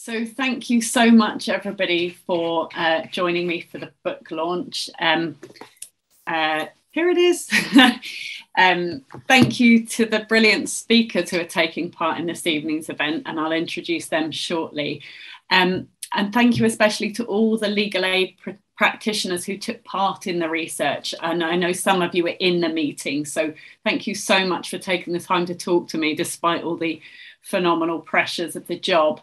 So thank you so much, everybody, for joining me for the book launch. Here it is. Thank you to the brilliant speakers who are taking part in this evening's event, and I'll introduce them shortly. And thank you especially to all the legal aid practitioners who took part in the research. And I know some of you were in the meeting, so thank you so much for taking the time to talk to me despite all the phenomenal pressures of the job.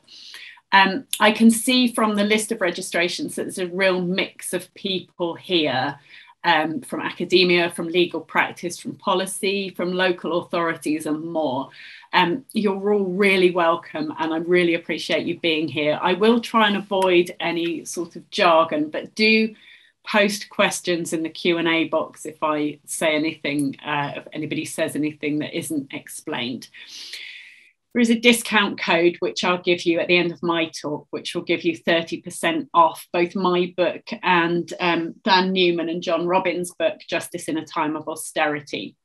I can see from the list of registrations that there's a real mix of people here, from academia, from legal practice, from policy, from local authorities and more. You're all really welcome, and I really appreciate you being here. I will try and avoid any sort of jargon, but do post questions in the Q&A box if I say anything, if anybody says anything that isn't explained. There is a discount code which I'll give you at the end of my talk, which will give you 30% off both my book and Dan Newman and John Robbins' book, Justice in a Time of Austerity.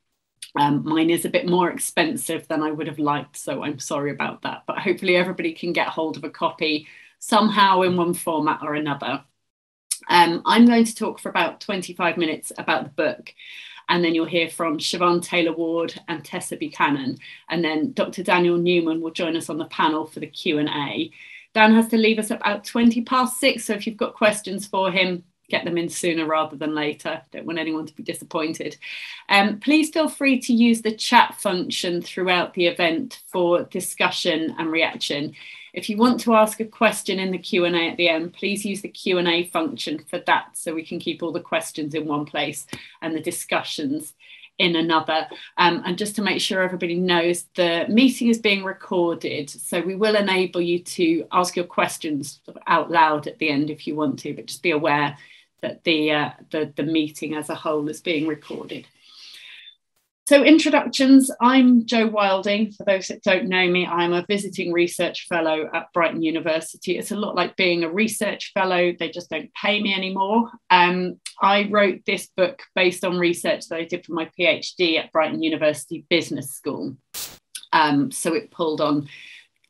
Mine is a bit more expensive than I would have liked, so I'm sorry about that. But hopefully everybody can get hold of a copy somehow in one format or another. I'm going to talk for about 25 minutes about the book. And then you'll hear from Siobhan Taylor-Ward and Tessa Buchanan. And then Dr. Daniel Newman will join us on the panel for the Q&A. Dan has to leave us about 6:20, so if you've got questions for him, get them in sooner rather than later. Don't want anyone to be disappointed. Please feel free to use the chat function throughout the event for discussion and reaction. If you want to ask a question in the Q&A at the end, please use the Q&A function for that, so we can keep all the questions in one place and the discussions in another. And just to make sure everybody knows, the meeting is being recorded, so we will enable you to ask your questions out loud at the end if you want to, but just be aware that the meeting as a whole is being recorded. So introductions, I'm Jo Wilding. For those that don't know me, I'm a visiting research fellow at Brighton University. It's a lot like being a research fellow, they just don't pay me anymore. I wrote this book based on research that I did for my PhD at Brighton University Business School. So it pulled on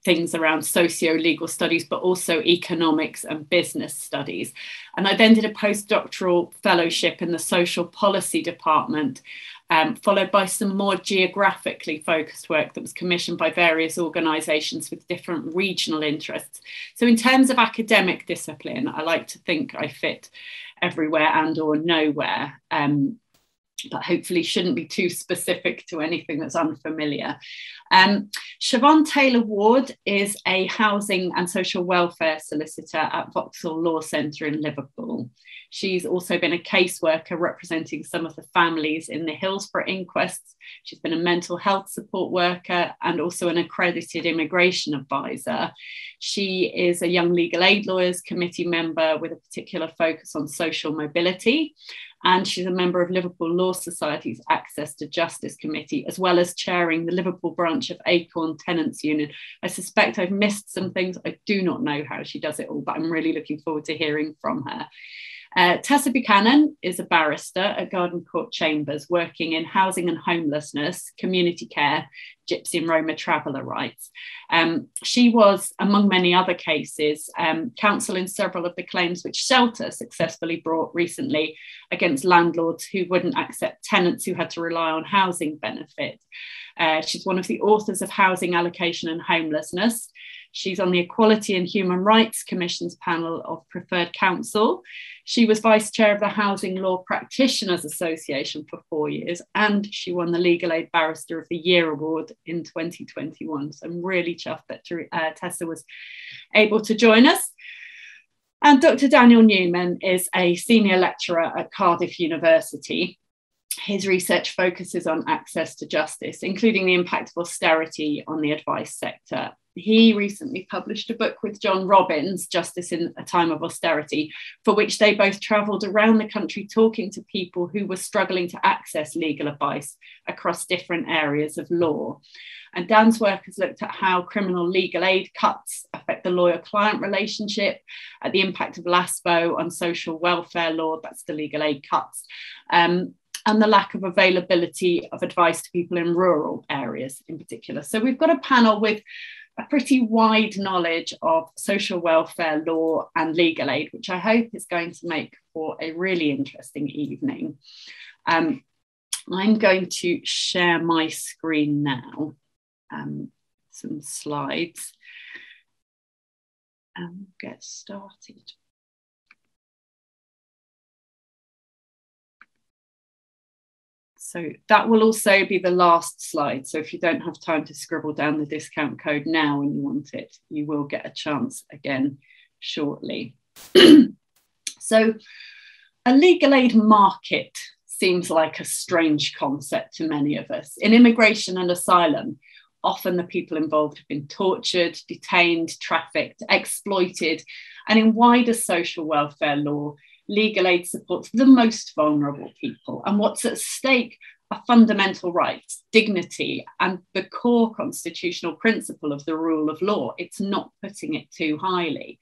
things around socio-legal studies, but also economics and business studies. And I then did a postdoctoral fellowship in the social policy department, followed by some more geographically focused work that was commissioned by various organisations with different regional interests. So in terms of academic discipline, I like to think I fit everywhere and or nowhere, but hopefully shouldn't be too specific to anything that's unfamiliar. Siobhan Taylor-Ward is a housing and social welfare solicitor at Luton Law Center in Liverpool. She's also been a caseworker representing some of the families in the Hillsborough inquests. She's been a mental health support worker and also an accredited immigration advisor. She is a Young Legal Aid Lawyers Committee member with a particular focus on social mobility. And she's a member of Liverpool Law Society's Access to Justice Committee, as well as chairing the Liverpool branch of Acorn Tenants Union. I suspect I've missed some things. I do not know how she does it all, but I'm really looking forward to hearing from her. Tessa Buchanan is a barrister at Garden Court Chambers, working in housing and homelessness, community care, Gypsy and Roma traveller rights. She was, among many other cases, counsel in several of the claims which Shelter successfully brought recently against landlords who wouldn't accept tenants who had to rely on housing benefit. She's one of the authors of Housing Allocation and Homelessness. She's on the Equality and Human Rights Commission's panel of preferred counsel. She was vice chair of the Housing Law Practitioners Association for 4 years, and she won the Legal Aid Barrister of the Year award in 2021. So I'm really chuffed that Tessa was able to join us. And Dr. Daniel Newman is a senior lecturer at Cardiff University. His research focuses on access to justice, including the impact of austerity on the advice sector. He recently published a book with John Robbins, Justice in a Time of Austerity, for which they both travelled around the country talking to people who were struggling to access legal advice across different areas of law. And Dan's work has looked at how criminal legal aid cuts affect the lawyer-client relationship, at the impact of LASPO on social welfare law, that's the legal aid cuts, and the lack of availability of advice to people in rural areas in particular. So we've got a panel with a pretty wide knowledge of social welfare law and legal aid, which I hope is going to make for a really interesting evening. I'm going to share my screen now, some slides, and get started. So that will also be the last slide. So if you don't have time to scribble down the discount code now when you want it, you will get a chance again shortly. So a legal aid market seems like a strange concept to many of us. In immigration and asylum, often the people involved have been tortured, detained, trafficked, exploited, and in wider social welfare law, legal aid supports the most vulnerable people. And what's at stake are fundamental rights, dignity, and the core constitutional principle of the rule of law. It's not putting it too highly.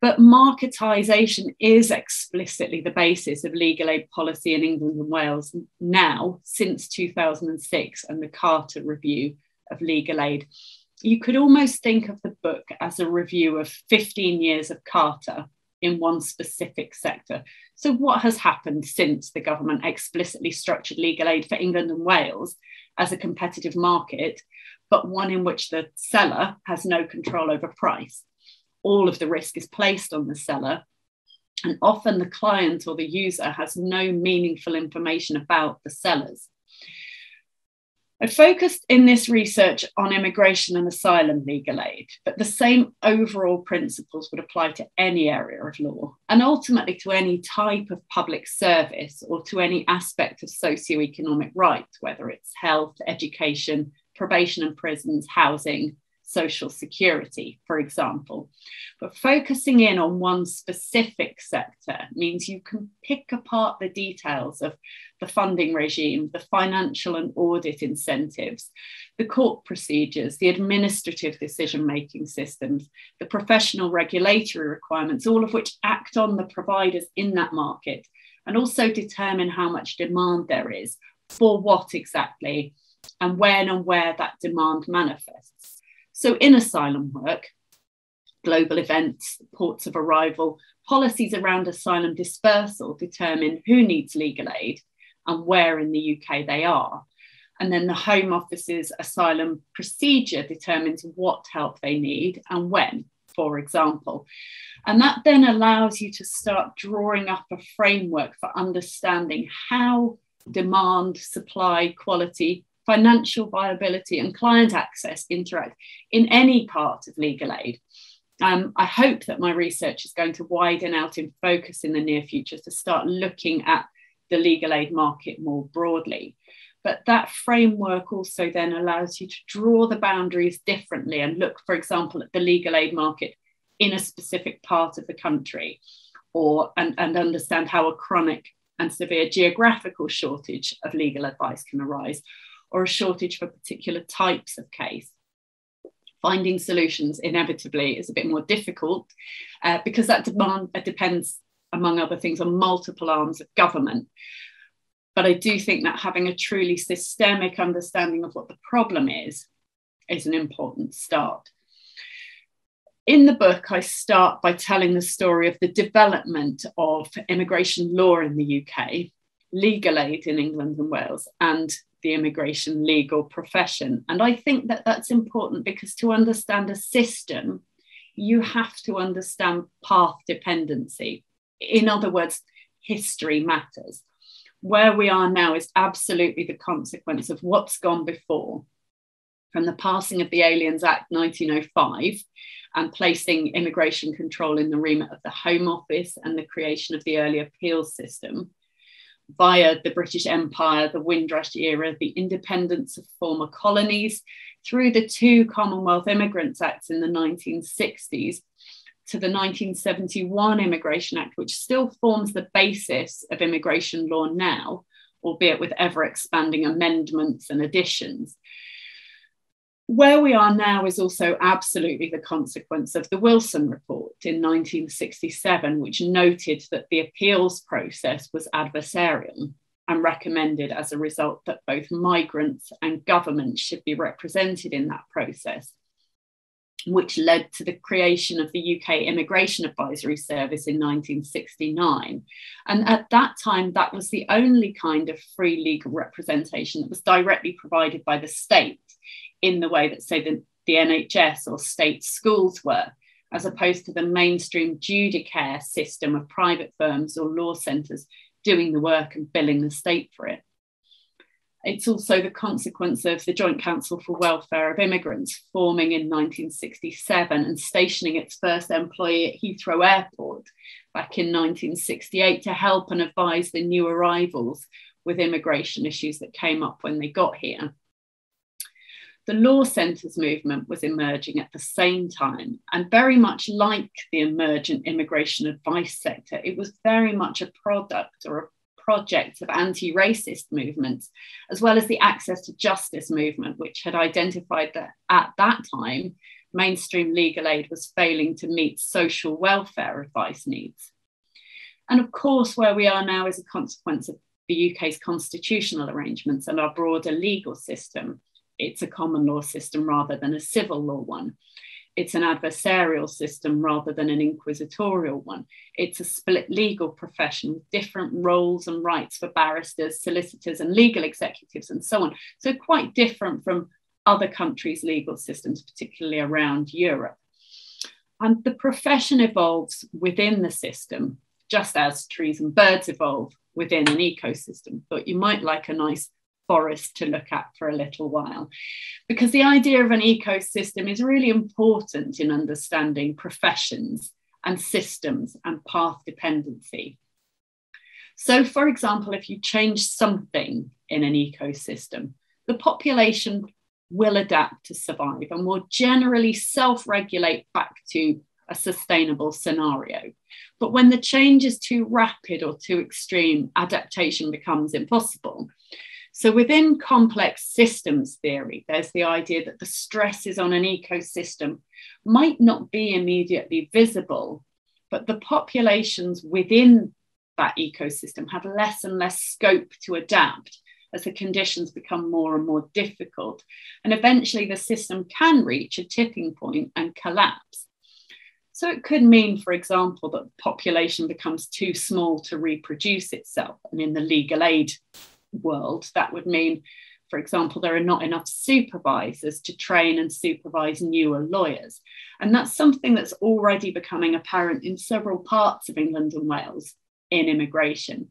But marketisation is explicitly the basis of legal aid policy in England and Wales now, since 2006 and the Carter Review of Legal Aid. You could almost think of the book as a review of 15 years of Carter in one specific sector. So what has happened since the government explicitly structured legal aid for England and Wales as a competitive market, but one in which the seller has no control over price? All of the risk is placed on the seller, and often the client or the user has no meaningful information about the sellers. I focused in this research on immigration and asylum legal aid, but the same overall principles would apply to any area of law and ultimately to any type of public service or to any aspect of socioeconomic rights, whether it's health, education, probation and prisons, housing, social security, for example. But focusing in on one specific sector means you can pick apart the details of the funding regime, the financial and audit incentives, the court procedures, the administrative decision-making systems, the professional regulatory requirements, all of which act on the providers in that market and also determine how much demand there is, for what exactly, and when and where that demand manifests. So in asylum work, global events, ports of arrival, policies around asylum dispersal determine who needs legal aid and where in the UK they are. And then the Home Office's asylum procedure determines what help they need and when, for example. And that then allows you to start drawing up a framework for understanding how demand, supply, quality, financial viability and client access interact in any part of legal aid. I hope that my research is going to widen out in focus in the near future to start looking at the legal aid market more broadly. But that framework also then allows you to draw the boundaries differently and look, for example, at the legal aid market in a specific part of the country, and understand how a chronic and severe geographical shortage of legal advice can arise, or a shortage for particular types of case. Finding solutions inevitably is a bit more difficult because that demand depends, among other things, on multiple arms of government. But I do think that having a truly systemic understanding of what the problem is an important start. In the book, I start by telling the story of the development of immigration law in the UK, legal aid in England and Wales, and the immigration legal profession. And I think that that's important because to understand a system, you have to understand path dependency. In other words, history matters. Where we are now is absolutely the consequence of what's gone before, from the passing of the Aliens Act 1905 and placing immigration control in the remit of the Home Office and the creation of the early appeals system, via the British Empire, the Windrush era, the independence of former colonies, through the two Commonwealth Immigrants Acts in the 1960s, to the 1971 Immigration Act, which still forms the basis of immigration law now, albeit with ever-expanding amendments and additions. Where we are now is also absolutely the consequence of the Wilson Report in 1967, which noted that the appeals process was adversarial and recommended as a result that both migrants and government should be represented in that process. which led to the creation of the UK Immigration Advisory Service in 1969. And at that time, that was the only kind of free legal representation that was directly provided by the state in the way that, say, the NHS or state schools were, as opposed to the mainstream Judicare system of private firms or law centres doing the work and billing the state for it. It's also the consequence of the Joint Council for Welfare of Immigrants forming in 1967 and stationing its first employee at Heathrow Airport back in 1968 to help and advise the new arrivals with immigration issues that came up when they got here. The law centres movement was emerging at the same time, and very much like the emergent immigration advice sector, it was very much a product or a project of anti-racist movements, as well as the access to justice movement, which had identified that at that time, mainstream legal aid was failing to meet social welfare advice needs. And of course, where we are now is a consequence of the UK's constitutional arrangements and our broader legal system. It's a common law system rather than a civil law one. It's an adversarial system rather than an inquisitorial one. It's a split legal profession with different roles and rights for barristers, solicitors, and legal executives, and so on. So quite different from other countries' legal systems, particularly around Europe. And the profession evolves within the system, just as trees and birds evolve within an ecosystem. But you might like a nice forest to look at for a little while, because the idea of an ecosystem is really important in understanding professions and systems and path dependency. So, for example, if you change something in an ecosystem, the population will adapt to survive and will generally self-regulate back to a sustainable scenario. But when the change is too rapid or too extreme, adaptation becomes impossible. So within complex systems theory, there's the idea that the stresses on an ecosystem might not be immediately visible, but the populations within that ecosystem have less and less scope to adapt as the conditions become more and more difficult. And eventually the system can reach a tipping point and collapse. So it could mean, for example, that the population becomes too small to reproduce itself. And in the legal aid world, that would mean, for example, there are not enough supervisors to train and supervise newer lawyers. And that's something that's already becoming apparent in several parts of England and Wales in immigration.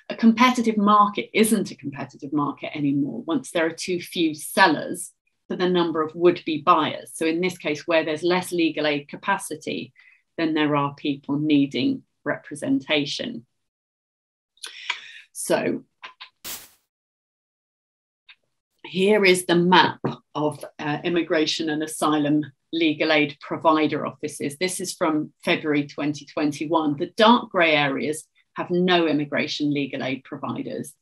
A competitive market isn't a competitive market anymore once there are too few sellers for the number of would-be buyers. So in this case, where there's less legal aid capacity, then there are people needing representation. So here is the map of immigration and asylum legal aid provider offices. This is from February 2021. The dark grey areas have no immigration legal aid providers.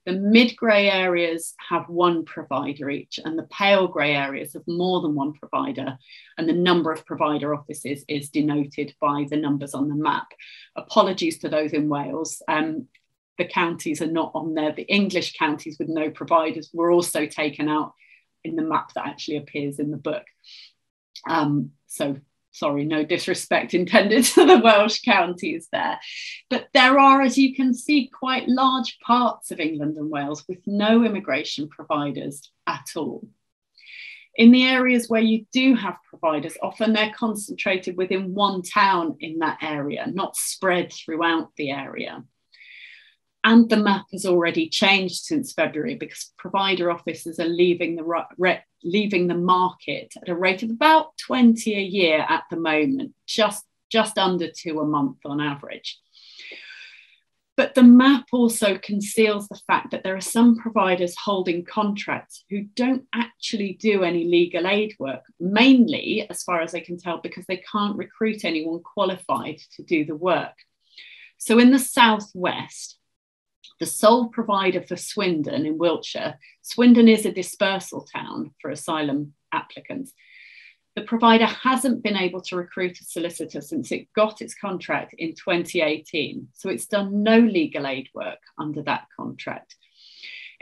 The mid-grey areas have one provider each, and the pale grey areas have more than one provider, and the number of provider offices is denoted by the numbers on the map. Apologies to those in Wales. The counties are not on there. The English counties with no providers were also taken out in the map that actually appears in the book. So sorry, no disrespect intended to the Welsh counties there. But there are, as you can see, quite large parts of England and Wales with no immigration providers at all. In the areas where you do have providers, often they're concentrated within one town in that area, not spread throughout the area. And the map has already changed since February because provider offices are leaving the market at a rate of about 20 a year at the moment, just under 2 a month on average. But the map also conceals the fact that there are some providers holding contracts who don't actually do any legal aid work, mainly, as far as I can tell, because they can't recruit anyone qualified to do the work. So in the southwest, the sole provider for Swindon in Wiltshire, Swindon is a dispersal town for asylum applicants. The provider hasn't been able to recruit a solicitor since it got its contract in 2018. So it's done no legal aid work under that contract.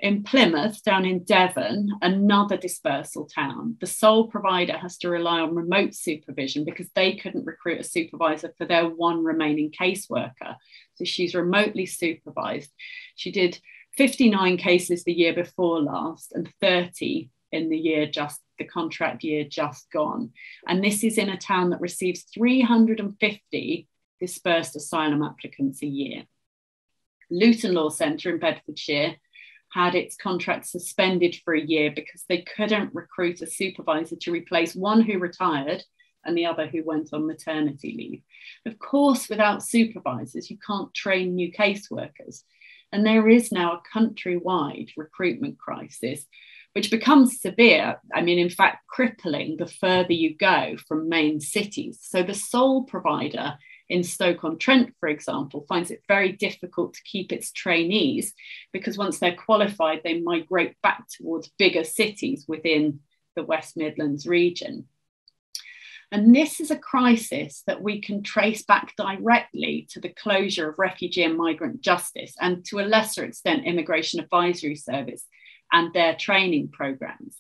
In Plymouth, down in Devon, another dispersal town, the sole provider has to rely on remote supervision because they couldn't recruit a supervisor for their one remaining caseworker. So she's remotely supervised. She did 59 cases the year before last and 30 in the contract year just gone. And this is in a town that receives 350 dispersed asylum applicants a year. Luton Law Center in Bedfordshire had its contract suspended for a year because they couldn't recruit a supervisor to replace one who retired and the other who went on maternity leave. Of course, without supervisors, you can't train new caseworkers. And there is now a countrywide recruitment crisis, which becomes severe, in fact, crippling the further you go from main cities. So the sole provider in Stoke-on-Trent, for example, finds it very difficult to keep its trainees because once they're qualified, they migrate back towards bigger cities within the West Midlands region. And this is a crisis that we can trace back directly to the closure of refugee and migrant justice and to a lesser extent, Immigration Advisory Service and their training programmes.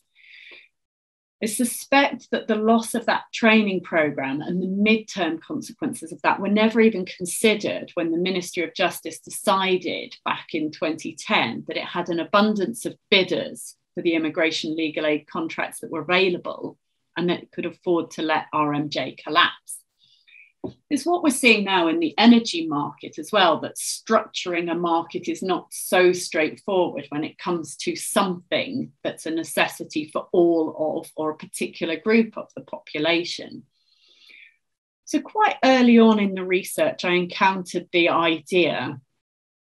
I suspect that the loss of that training programme and the midterm consequences of that were never even considered when the Ministry of Justice decided back in 2010 that it had an abundance of bidders for the immigration legal aid contracts that were available and that it could afford to let RMJ collapse. It's what we're seeing now in the energy market as well, that structuring a market is not so straightforward when it comes to something that's a necessity for all of or a particular group of the population. So quite early on in the research, I encountered the idea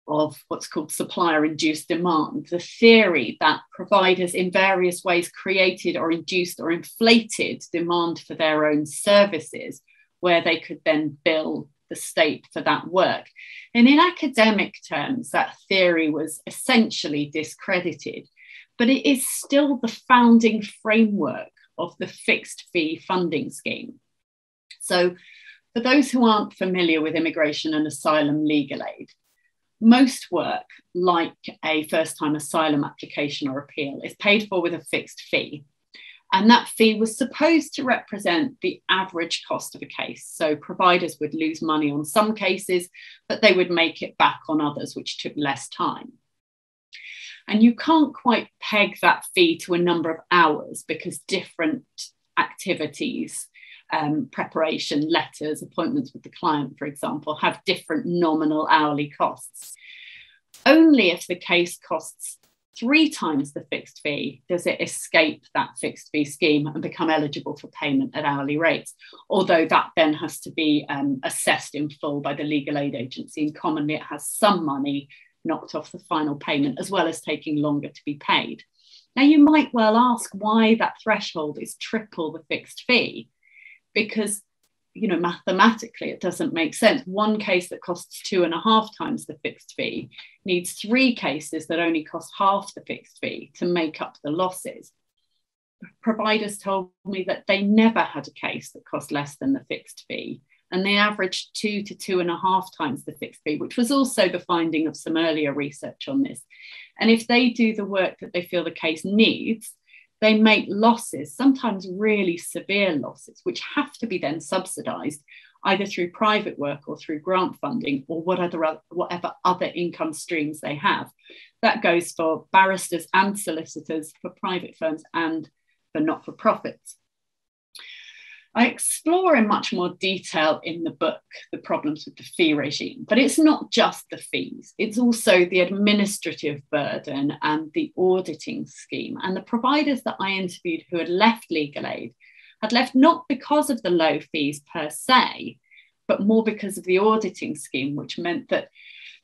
of what's called supplier-induced demand, the theory that providers in various ways created or induced or inflated demand for their own services, where they could then bill the state for that work. And in academic terms, that theory was essentially discredited, but it is still the founding framework of the fixed fee funding scheme. So for those who aren't familiar with immigration and asylum legal aid, most work, like a first-time asylum application or appeal, is paid for with a fixed fee. And that fee was supposed to represent the average cost of a case. So providers would lose money on some cases, but they would make it back on others, which took less time. And you can't quite peg that fee to a number of hours because different activities, preparation, letters, appointments with the client, for example, have different nominal hourly costs. Only if the case costs 3 times the fixed fee does it escape that fixed fee scheme and become eligible for payment at hourly rates, although that then has to be assessed in full by the legal aid agency, and commonly it has some money knocked off the final payment as well as taking longer to be paid. Now you might well ask why that threshold is triple the fixed fee, because mathematically, it doesn't make sense. One case that costs 2.5 times the fixed fee needs 3 cases that only cost half the fixed fee to make up the losses. Providers told me that they never had a case that cost less than the fixed fee, and they averaged 2 to 2.5 times the fixed fee, which was also the finding of some earlier research on this. And if they do the work that they feel the case needs, they make losses, sometimes really severe losses, which have to be then subsidised either through private work or through grant funding or whatever other income streams they have. That goes for barristers and solicitors, for private firms and for not-for-profits. I explore in much more detail in the book the problems with the fee regime, but it's not just the fees, it's also the administrative burden and the auditing scheme. And the providers that I interviewed who had left legal aid had left not because of the low fees per se, but more because of the auditing scheme, which meant that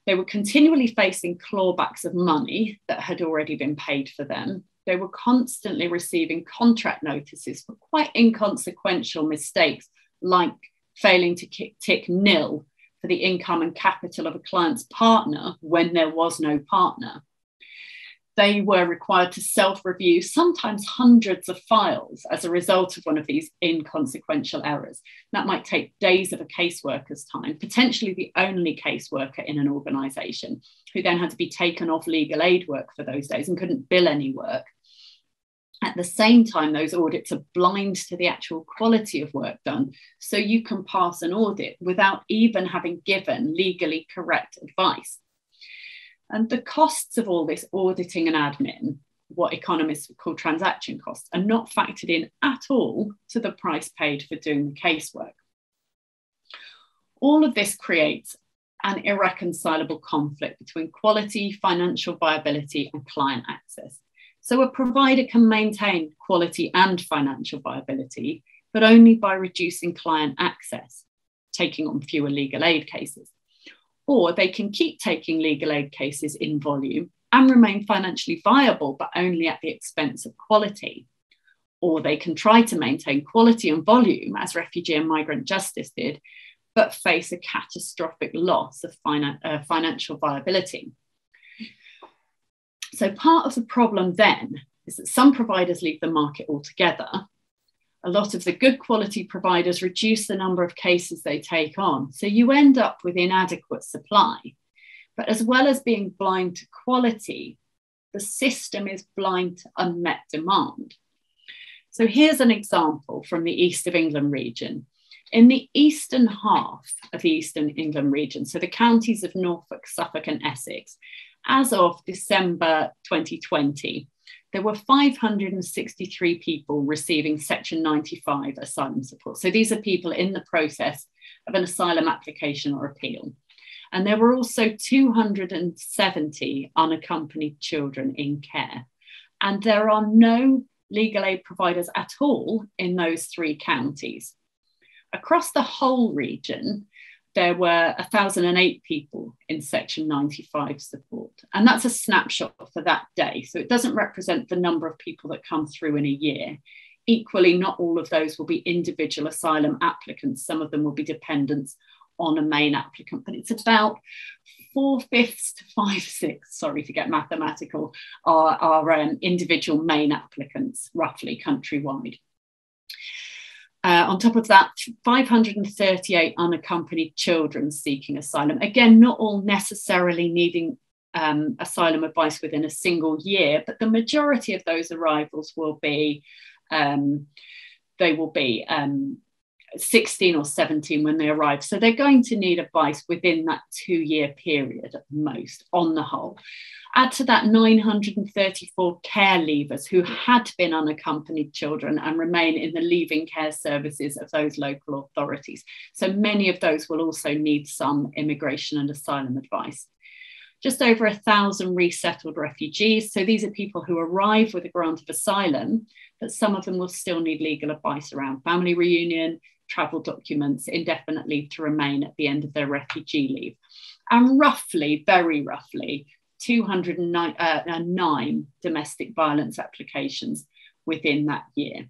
they were continually facing clawbacks of money that had already been paid for them. They were constantly receiving contract notices for quite inconsequential mistakes, like failing to tick nil for the income and capital of a client's partner when there was no partner. they were required to self-review sometimes hundreds of files as a result of one of these inconsequential errors. That might take days of a caseworker's time, potentially the only caseworker in an organisation, who then had to be taken off legal aid work for those days and couldn't bill any work. At the same time, those audits are blind to the actual quality of work done, so you can pass an audit without even having given legally correct advice. And the costs of all this auditing and admin, what economists would call transaction costs, are not factored in at all to the price paid for doing the casework. All of this creates an irreconcilable conflict between quality, financial viability, and client access. So a provider can maintain quality and financial viability, but only by reducing client access, taking on fewer legal aid cases. Or they can keep taking legal aid cases in volume and remain financially viable, but only at the expense of quality. Or they can try to maintain quality and volume, as refugee and migrant justice did, but face a catastrophic loss of financial viability. So part of the problem then is that some providers leave the market altogether. A lot of the good quality providers reduce the number of cases they take on. So you end up with inadequate supply. But as well as being blind to quality, the system is blind to unmet demand. So here's an example from the East of England region. In the eastern half of the Eastern England region, so the counties of Norfolk, Suffolk, and Essex, as of December 2020, there were 563 people receiving Section 95 asylum support. So these are people in the process of an asylum application or appeal. And there were also 270 unaccompanied children in care. And there are no legal aid providers at all in those three counties. Across the whole region, there were 1,008 people in Section 95 support. And that's a snapshot for that day. So it doesn't represent the number of people that come through in a year. Equally, not all of those will be individual asylum applicants. Some of them will be dependents on a main applicant, but it's about 4/5 to 5/6, sorry to get mathematical, are individual main applicants, roughly countrywide. On top of that, 538 unaccompanied children seeking asylum. Again, not all necessarily needing asylum advice within a single year, but the majority of those arrivals will be, 16 or 17 when they arrive. So they're going to need advice within that 2-year period at most, on the whole. Add to that 934 care leavers who had been unaccompanied children and remain in the leaving care services of those local authorities. So many of those will also need some immigration and asylum advice. Just over 1,000 resettled refugees. So these are people who arrive with a grant of asylum, but some of them will still need legal advice around family reunion, travel documents, indefinite leave to remain at the end of their refugee leave. And roughly, very roughly, 209 domestic violence applications within that year.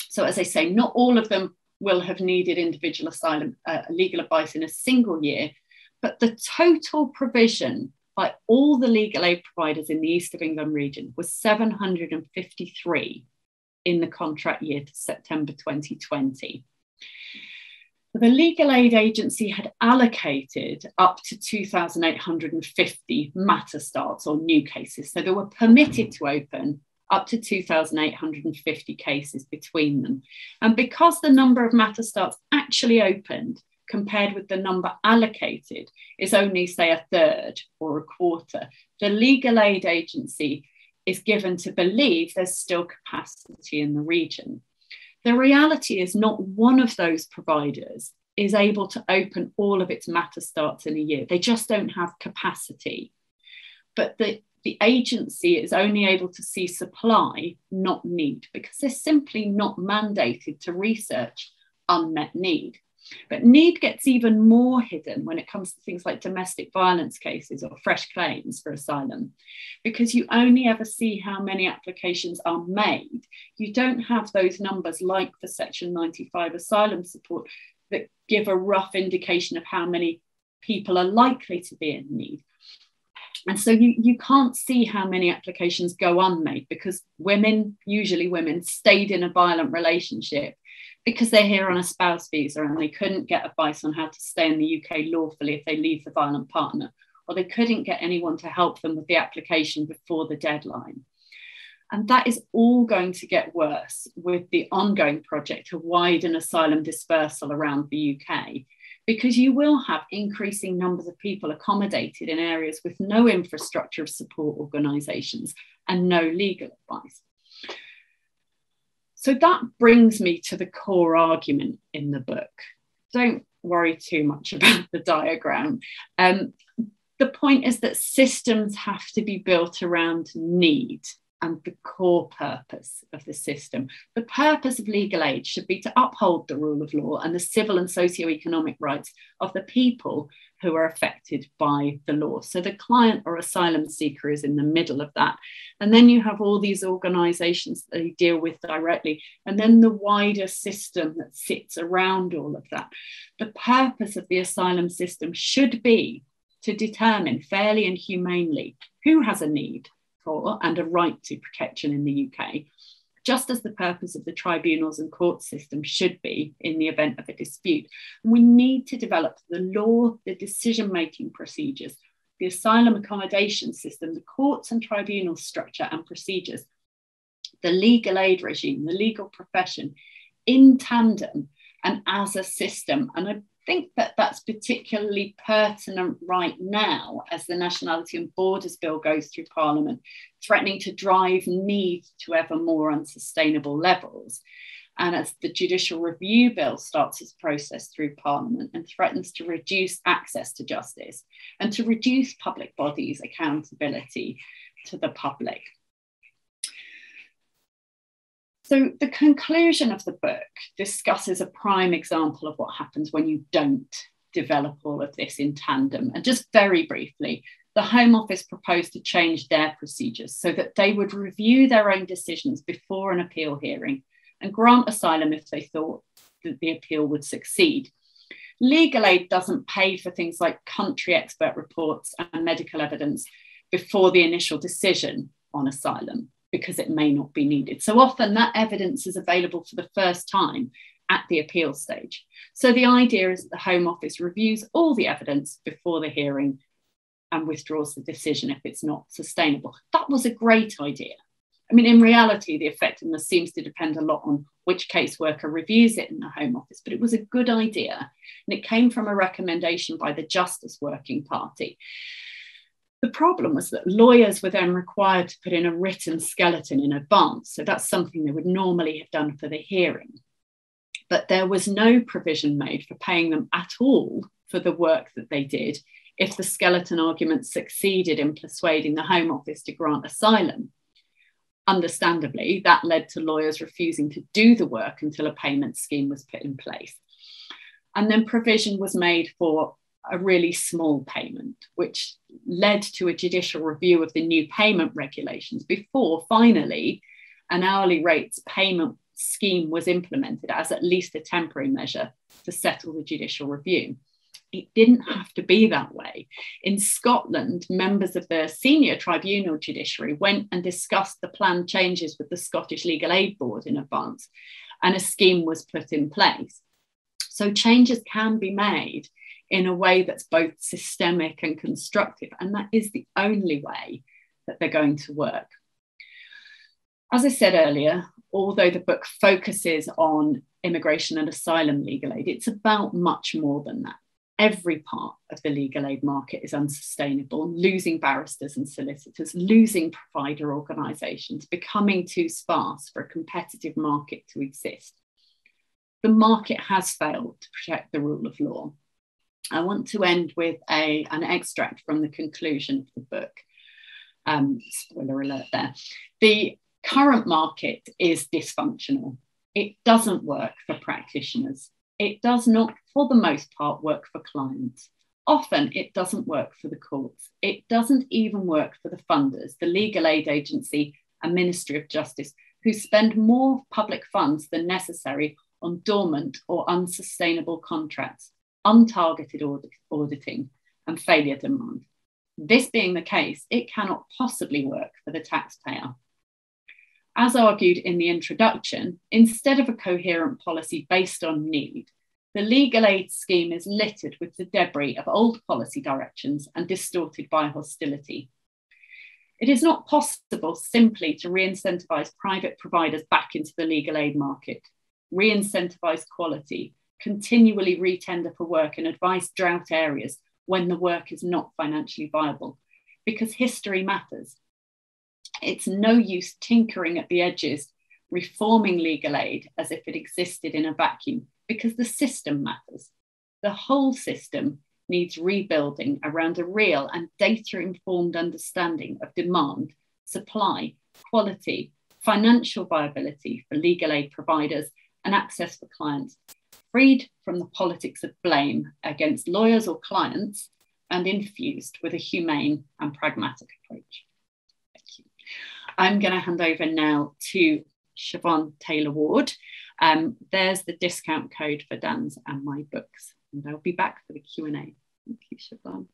So as I say, not all of them will have needed individual asylum legal advice in a single year, but the total provision by all the legal aid providers in the East of England region was 753 in the contract year to September 2020. The Legal Aid Agency had allocated up to 2,850 matter starts or new cases. So they were permitted to open up to 2,850 cases between them. And because the number of matter starts actually opened compared with the number allocated is only, say, a third or a quarter, the Legal Aid Agency is given to believe there's still capacity in the region. The reality is not one of those providers is able to open all of its matter starts in a year. They just don't have capacity. But the agency is only able to see supply, not need, because they're simply not mandated to research unmet need. But need gets even more hidden when it comes to things like domestic violence cases or fresh claims for asylum, because you only ever see how many applications are made. You don't have those numbers like for Section 95 asylum support that give a rough indication of how many people are likely to be in need. And so you can't see how many applications go unmade because women, usually women, stayed in a violent relationship because they're here on a spouse visa and they couldn't get advice on how to stay in the UK lawfully if they leave the violent partner, or they couldn't get anyone to help them with the application before the deadline. And that is all going to get worse with the ongoing project to widen asylum dispersal around the UK, because you will have increasing numbers of people accommodated in areas with no infrastructure of support organisations and no legal advice. So that brings me to the core argument in the book. Don't worry too much about the diagram. The point is that systems have to be built around need and the core purpose of the system. The purpose of legal aid should be to uphold the rule of law and the civil and socio-economic rights of the people who are affected by the law. So the client or asylum seeker is in the middle of that. And then you have all these organisations that they deal with directly, and then the wider system that sits around all of that. The purpose of the asylum system should be to determine fairly and humanely who has a need for and a right to protection in the UK, just as the purpose of the tribunals and court system should be in the event of a dispute. And we need to develop the law, the decision-making procedures, the asylum accommodation system, the courts and tribunal structure and procedures, the legal aid regime, the legal profession, in tandem and as a system. And I think that that's particularly pertinent right now as the Nationality and Borders Bill goes through Parliament, threatening to drive need to ever more unsustainable levels. And as the Judicial Review Bill starts its process through Parliament and threatens to reduce access to justice and to reduce public bodies' accountability to the public. So the conclusion of the book discusses a prime example of what happens when you don't develop all of this in tandem. And just very briefly, the Home Office proposed to change their procedures so that they would review their own decisions before an appeal hearing and grant asylum if they thought that the appeal would succeed. Legal aid doesn't pay for things like country expert reports and medical evidence before the initial decision on asylum, because it may not be needed. So often that evidence is available for the first time at the appeal stage. So the idea is that the Home Office reviews all the evidence before the hearing and withdraws the decision if it's not sustainable. That was a great idea. I mean, in reality, the effectiveness seems to depend a lot on which caseworker reviews it in the Home Office, but it was a good idea. And it came from a recommendation by the Justice Working Party. The problem was that lawyers were then required to put in a written skeleton in advance. So that's something they would normally have done for the hearing. But there was no provision made for paying them at all for the work that they did if the skeleton argument succeeded in persuading the Home Office to grant asylum. Understandably, that led to lawyers refusing to do the work until a payment scheme was put in place. And then provision was made for a really small payment, which led to a judicial review of the new payment regulations before finally an hourly rates payment scheme was implemented as at least a temporary measure to settle the judicial review. It didn't have to be that way. In Scotland, members of the senior tribunal judiciary went and discussed the planned changes with the Scottish Legal Aid Board in advance, and a scheme was put in place. So changes can be made in a way that's both systemic and constructive, and that is the only way that they're going to work. As I said earlier, although the book focuses on immigration and asylum legal aid, it's about much more than that. Every part of the legal aid market is unsustainable, losing barristers and solicitors, losing provider organisations, becoming too sparse for a competitive market to exist. The market has failed to protect the rule of law. I want to end with an extract from the conclusion of the book. Spoiler alert there. The current market is dysfunctional. It doesn't work for practitioners. It does not, for the most part, work for clients. Often it doesn't work for the courts. It doesn't even work for the funders, the Legal Aid Agency and Ministry of Justice, who spend more public funds than necessary on dormant or unsustainable contracts, untargeted auditing and failure demand. This being the case, it cannot possibly work for the taxpayer. As argued in the introduction, instead of a coherent policy based on need, the legal aid scheme is littered with the debris of old policy directions and distorted by hostility. It is not possible simply to re-incentivise private providers back into the legal aid market, re-incentivise quality, continually re-tender for work in advice drought areas when the work is not financially viable, because history matters. It's no use tinkering at the edges, reforming legal aid as if it existed in a vacuum, because the system matters. The whole system needs rebuilding around a real and data-informed understanding of demand, supply, quality, financial viability for legal aid providers and access for clients, freed from the politics of blame against lawyers or clients and infused with a humane and pragmatic approach. Thank you. I'm going to hand over now to Siobhan Taylor-Ward. There's the discount code for Dan's and my books, and I'll be back for the Q&A. Thank you, Siobhan.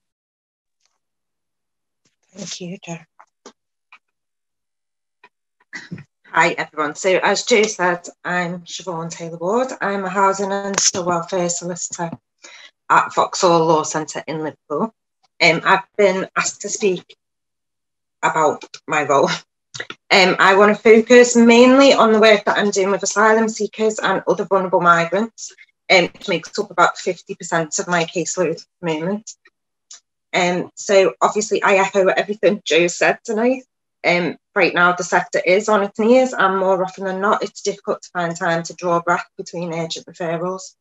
Thank you, Jo. Hi, everyone. So as Jo said, I'm Siobhan Taylor-Ward. I'm a housing and social welfare solicitor at Vauxhall Law Center in Liverpool. I've been asked to speak about my role. I want to focus mainly on the work that I'm doing with asylum seekers and other vulnerable migrants, which makes up about 50% of my caseload at the moment. So obviously I echo everything Jo said tonight. Right now the sector is on its knees, and more often than not it's difficult to find time to draw breath between urgent referrals.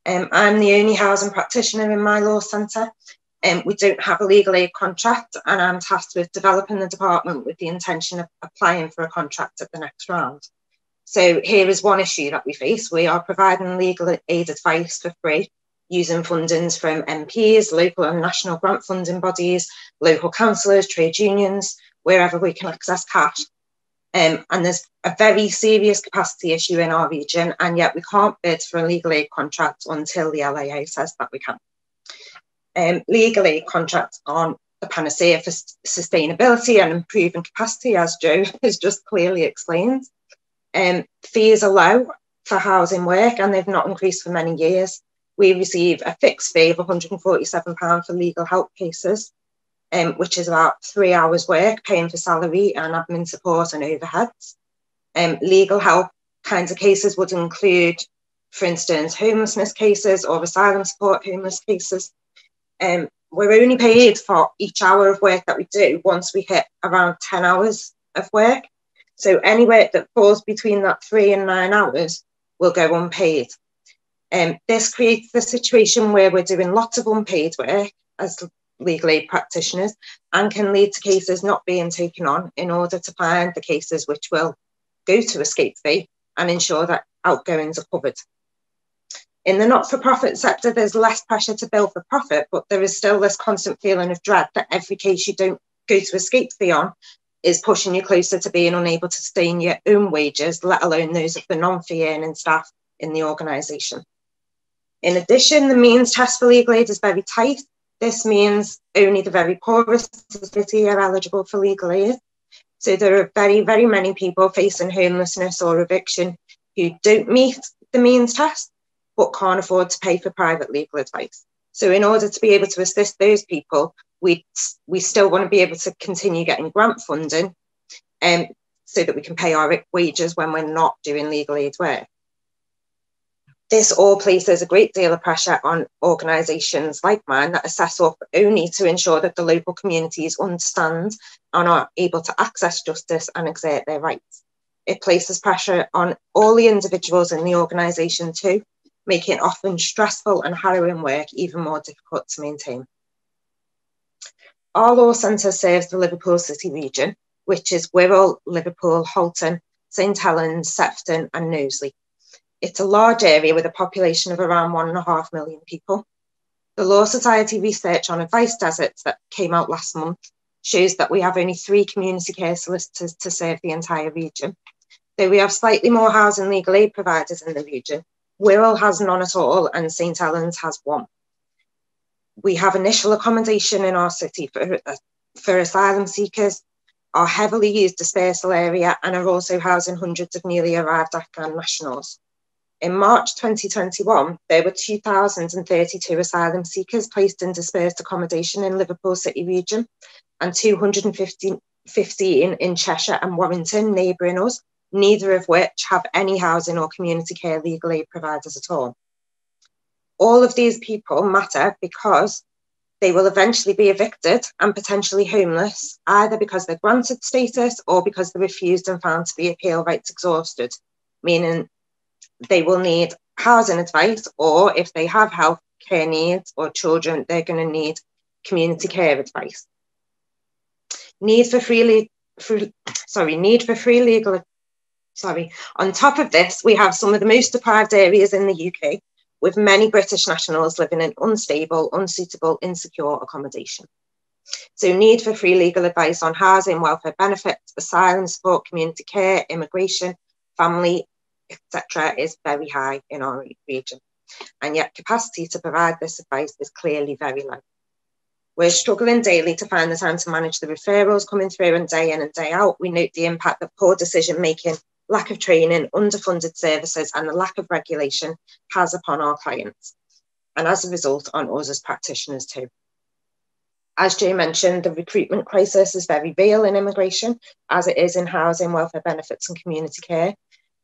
I'm the only housing practitioner in my law centre. We don't have a legal aid contract, and I'm tasked with developing the department with the intention of applying for a contract at the next round. So here is one issue that we face. We are providing legal aid advice for free, using fundings from MPs, local and national grant funding bodies, local councillors, trade unions, wherever we can access cash. And there's a very serious capacity issue in our region, and yet we can't bid for a legal aid contract until the LAA says that we can. Legal aid contracts aren't the panacea for sustainability and improving capacity, as Jo has just clearly explained. Fees are low for housing work, and they've not increased for many years. We receive a fixed fee of £147 for legal help cases, which is about 3 hours work, paying for salary and admin support and overheads. Legal help kinds of cases would include, for instance, homelessness cases or asylum support homeless cases. We're only paid for each hour of work that we do once we hit around 10 hours of work. So any work that falls between that 3 and 9 hours will go unpaid. This creates the situation where we're doing lots of unpaid work as legal aid practitioners, and can lead to cases not being taken on in order to find the cases which will go to escape fee and ensure that outgoings are covered. In the not-for-profit sector, there's less pressure to bill for profit, but there is still this constant feeling of dread that every case you don't go to escape fee on is pushing you closer to being unable to sustain your own wages, let alone those of the non-fee earning staff in the organisation. In addition, the means test for legal aid is very tight. This means only the very poorest of the city are eligible for legal aid. So there are very, very many people facing homelessness or eviction who don't meet the means test, but can't afford to pay for private legal advice. So in order to be able to assist those people, we still want to be able to continue getting grant funding so that we can pay our wages when we're not doing legal aid work. This all places a great deal of pressure on organisations like mine that are set up only to ensure that the local communities understand and are able to access justice and exert their rights. It places pressure on all the individuals in the organisation too, making often stressful and harrowing work even more difficult to maintain. Our law centre serves the Liverpool City region, which is Wirral, Liverpool, Halton, St Helens, Sefton and Knowsley. It's a large area with a population of around 1.5 million people. The Law Society research on advice deserts that came out last month shows that we have only 3 community care solicitors to serve the entire region. Though we have slightly more housing legal aid providers in the region, Wirral has none at all and St Helens has 1. We have initial accommodation in our city for asylum seekers, our heavily used dispersal area, and are also housing hundreds of newly arrived Afghan nationals. In March 2021, there were 2,032 asylum seekers placed in dispersed accommodation in Liverpool City region and 215 in Cheshire and Warrington, neighbouring us, neither of which have any housing or community care legal aid providers at all. All of these people matter because they will eventually be evicted and potentially homeless, either because they're granted status or because they're refused and found to be appeal rights exhausted, meaning they will need housing advice, or if they have health care needs or children, they're going to need community care advice. Need for free legal. On top of this, we have some of the most deprived areas in the UK, with many British nationals living in unstable, unsuitable, insecure accommodation. So need for free legal advice on housing, welfare benefits, asylum support, community care, immigration, family, etc. is very high in our region. And yet capacity to provide this advice is clearly very low. We're struggling daily to find the time to manage the referrals coming through, and day in and day out, we note the impact that poor decision making, lack of training, underfunded services, and the lack of regulation has upon our clients, and as a result, on us as practitioners too. As Jay mentioned, the recruitment crisis is very real in immigration, as it is in housing, welfare benefits, and community care.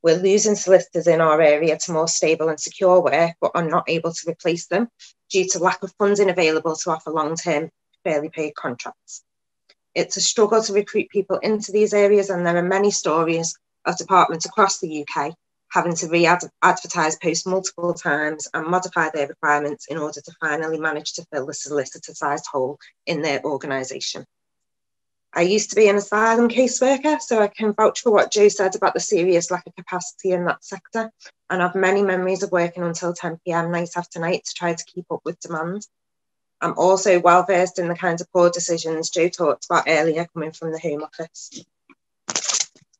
We're losing solicitors in our area to more stable and secure work, but are not able to replace them due to lack of funding available to offer long-term, fairly paid contracts. It's a struggle to recruit people into these areas, and there are many stories of departments across the UK having to re-advertise posts multiple times and modify their requirements in order to finally manage to fill the solicitor-sized hole in their organisation. I used to be an asylum caseworker, so I can vouch for what Joe said about the serious lack of capacity in that sector, and have many memories of working until 10 PM night after night to try to keep up with demand. I'm also well versed in the kinds of poor decisions Joe talked about earlier coming from the Home Office.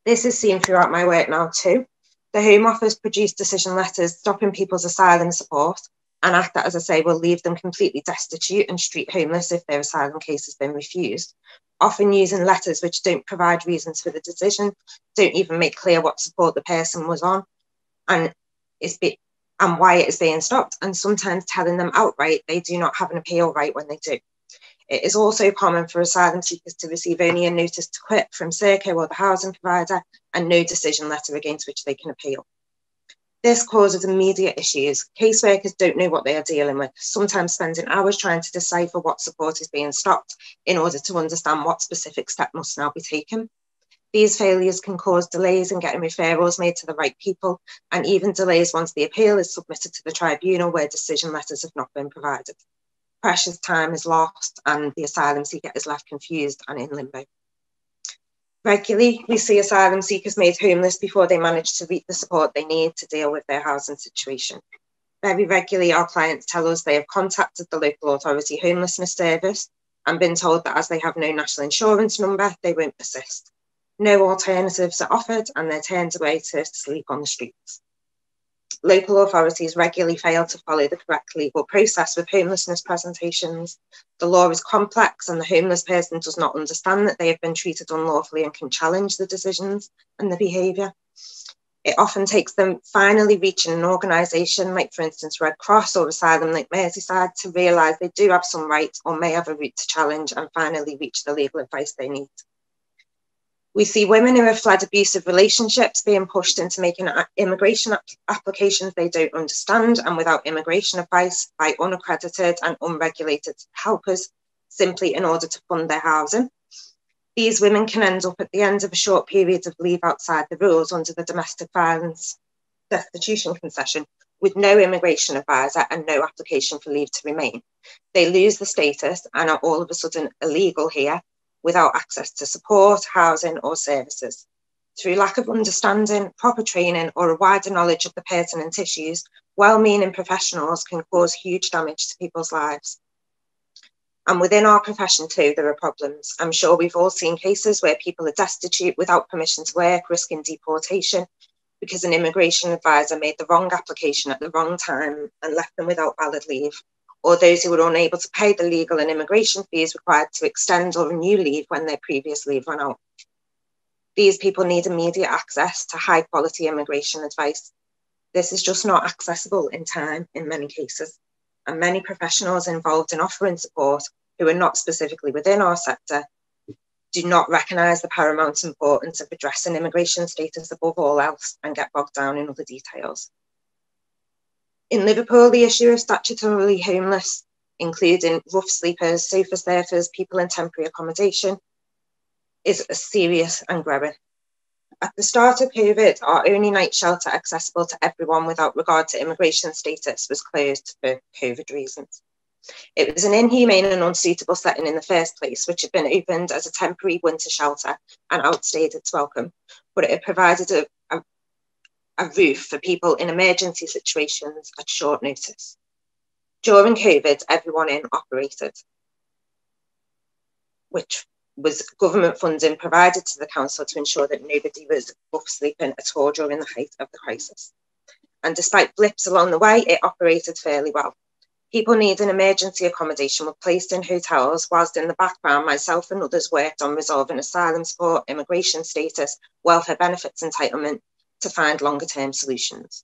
This is seen throughout my work now too. The Home Office produce decision letters stopping people's asylum support, an act that, as I say, will leave them completely destitute and street homeless if their asylum case has been refused, often using letters which don't provide reasons for the decision, don't even make clear what support the person was on, and why it is being stopped, and sometimes telling them outright they do not have an appeal right when they do. It is also common for asylum seekers to receive only a notice to quit from Serco or the housing provider, and no decision letter against which they can appeal. This causes immediate issues. Caseworkers don't know what they are dealing with, sometimes spending hours trying to decipher what support is being stopped in order to understand what specific step must now be taken. These failures can cause delays in getting referrals made to the right people, and even delays once the appeal is submitted to the tribunal where decision letters have not been provided. Precious time is lost and the asylum seeker is left confused and in limbo. Regularly, we see asylum seekers made homeless before they manage to reach the support they need to deal with their housing situation. Very regularly, our clients tell us they have contacted the local authority homelessness service and been told that as they have no national insurance number, they won't assist. No alternatives are offered and they're turned away to sleep on the streets. Local authorities regularly fail to follow the correct legal process with homelessness presentations. The law is complex and the homeless person does not understand that they have been treated unlawfully and can challenge the decisions and the behaviour. It often takes them finally reaching an organisation like, for instance, Red Cross or Asylum like Merseyside to realise they do have some rights or may have a route to challenge and finally reach the legal advice they need. We see women who have fled abusive relationships being pushed into making immigration applications they don't understand and without immigration advice by unaccredited and unregulated helpers simply in order to fund their housing. These women can end up at the end of a short period of leave outside the rules under the domestic violence destitution concession with no immigration advisor and no application for leave to remain. They lose the status and are all of a sudden illegal here, without access to support, housing or services. Through lack of understanding, proper training or a wider knowledge of the pertinent issues, well-meaning professionals can cause huge damage to people's lives. And within our profession too, there are problems. I'm sure we've all seen cases where people are destitute without permission to work, risking deportation because an immigration advisor made the wrong application at the wrong time and left them without valid leave. or those who were unable to pay the legal and immigration fees required to extend or renew leave when their previous leave ran out. These people need immediate access to high quality immigration advice. This is just not accessible in time in many cases, and many professionals involved in offering support who are not specifically within our sector do not recognise the paramount importance of addressing immigration status above all else and get bogged down in other details. In Liverpool, the issue of statutorily homeless, including rough sleepers, sofa surfers, people in temporary accommodation, is serious and growing. At the start of COVID, our only night shelter accessible to everyone without regard to immigration status was closed for COVID reasons. It was an inhumane and unsuitable setting in the first place, which had been opened as a temporary winter shelter and outstayed its welcome, but it had provided a roof for people in emergency situations at short notice. During COVID, everyone in operated, which was government funding provided to the council to ensure that nobody was rough sleeping at all during the height of the crisis. And despite blips along the way, it operated fairly well. People needing emergency accommodation were placed in hotels, whilst in the background, myself and others worked on resolving asylum support, immigration status, welfare benefits entitlement to find longer term solutions.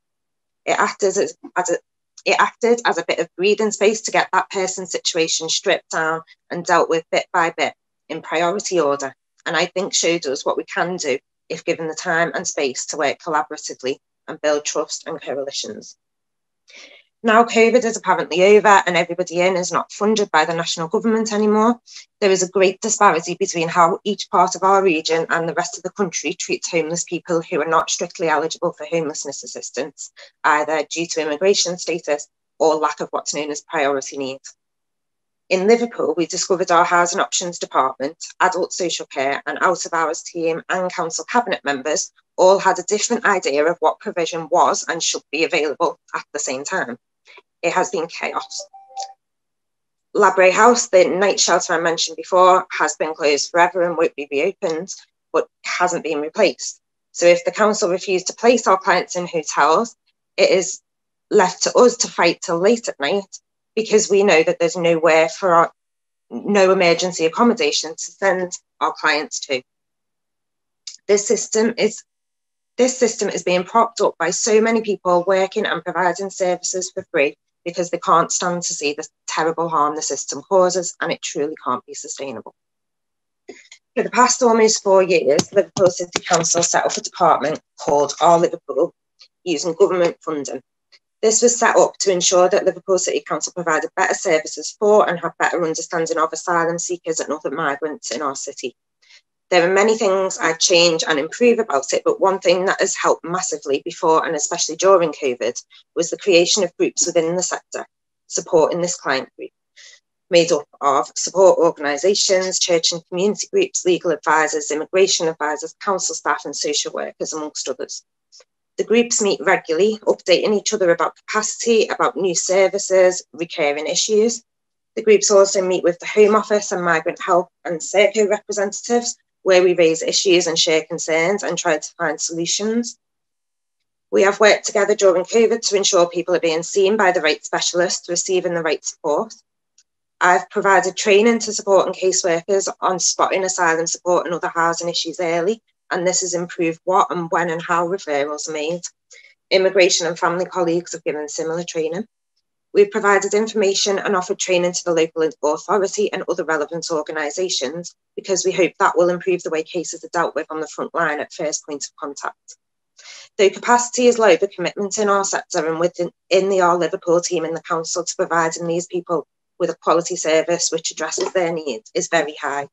It acted as a bit of breathing space to get that person's situation stripped down and dealt with bit by bit in priority order, and I think showed us what we can do if given the time and space to work collaboratively and build trust and coalitions. Now COVID is apparently over and everybody in is not funded by the national government anymore, there is a great disparity between how each part of our region and the rest of the country treats homeless people who are not strictly eligible for homelessness assistance, either due to immigration status or lack of what's known as priority need. In Liverpool, we discovered our housing options department, adult social care and out of hours team and council cabinet members all had a different idea of what provision was and should be available at the same time. It has been chaos. Labrae House, the night shelter I mentioned before, has been closed forever and won't be reopened, but hasn't been replaced. So if the council refused to place our clients in hotels, it is left to us to fight till late at night because we know that there's nowhere for no emergency accommodation to send our clients to. This system is being propped up by so many people working and providing services for free because they can't stand to see the terrible harm the system causes, and it truly can't be sustainable. For the past almost 4 years, Liverpool City Council set up a department called Our Liverpool using government funding. This was set up to ensure that Liverpool City Council provided better services for and had better understanding of asylum seekers and other migrants in our city. There are many things I'd change and improve about it, but one thing that has helped massively before and especially during COVID was the creation of groups within the sector supporting this client group, made up of support organisations, church and community groups, legal advisors, immigration advisors, council staff and social workers, amongst others. The groups meet regularly, updating each other about capacity, about new services, recurring issues. The groups also meet with the Home Office and Migrant Help and Serco representatives, where we raise issues and share concerns and try to find solutions. We have worked together during COVID to ensure people are being seen by the right specialists, receiving the right support. I've provided training to support and caseworkers on spotting asylum support and other housing issues early, and this has improved what and when and how referrals are made. Immigration and family colleagues have given similar training. We've provided information and offered training to the local authority and other relevant organisations because we hope that will improve the way cases are dealt with on the front line at first point of contact. Though capacity is low, the commitment in our sector and within the Our Liverpool team in the council to providing these people with a quality service which addresses their needs is very high.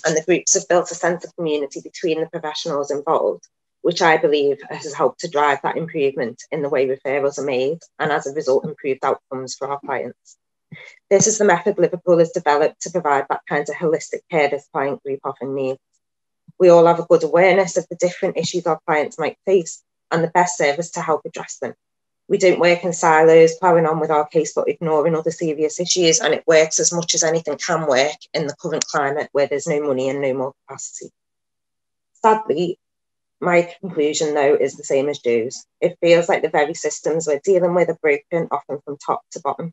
And the groups have built a sense of community between the professionals involved, which I believe has helped to drive that improvement in the way referrals are made and as a result improved outcomes for our clients. This is the method Liverpool has developed to provide that kind of holistic care this client group often needs. We all have a good awareness of the different issues our clients might face and the best service to help address them. We don't work in silos, ploughing on with our case but ignoring other serious issues, and it works as much as anything can work in the current climate where there's no money and no more capacity. Sadly, my conclusion, though, is the same as Joe's. It feels like the very systems we're dealing with are broken, often from top to bottom.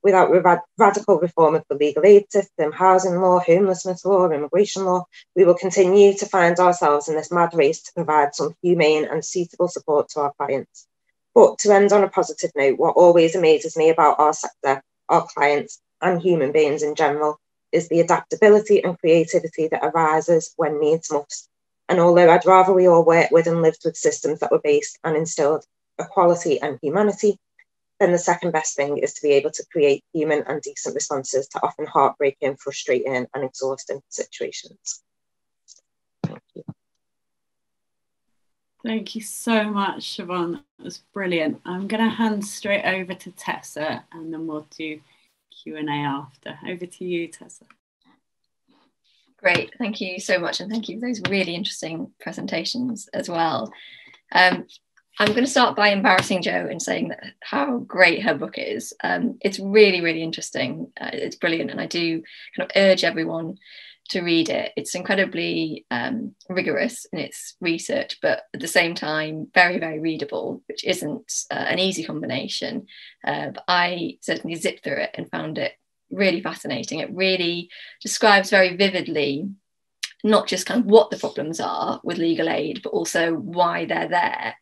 without radical reform of the legal aid system, housing law, homelessness law, immigration law, we will continue to find ourselves in this mad race to provide some humane and suitable support to our clients. But to end on a positive note, what always amazes me about our sector, our clients, and human beings in general is the adaptability and creativity that arises when needs must. And although I'd rather we all worked with and lived with systems that were based and instilled equality and humanity, then the second best thing is to be able to create human and decent responses to often heartbreaking, frustrating and exhausting situations. Thank you. Thank you so much, Siobhan. That was brilliant. I'm going to hand straight over to Tessa and then we'll do Q&A after. Over to you, Tessa. Great, thank you so much, and thank you for those really interesting presentations as well. I'm going to start by embarrassing Jo and saying that how great her book is. It's really, really interesting. It's brilliant, and I do kind of urge everyone to read it. It's incredibly rigorous in its research, but at the same time, very, very readable, which isn't an easy combination. But I certainly zipped through it and found it really fascinating. It really describes very vividly not just kind of what the problems are with legal aid, but also why they're there.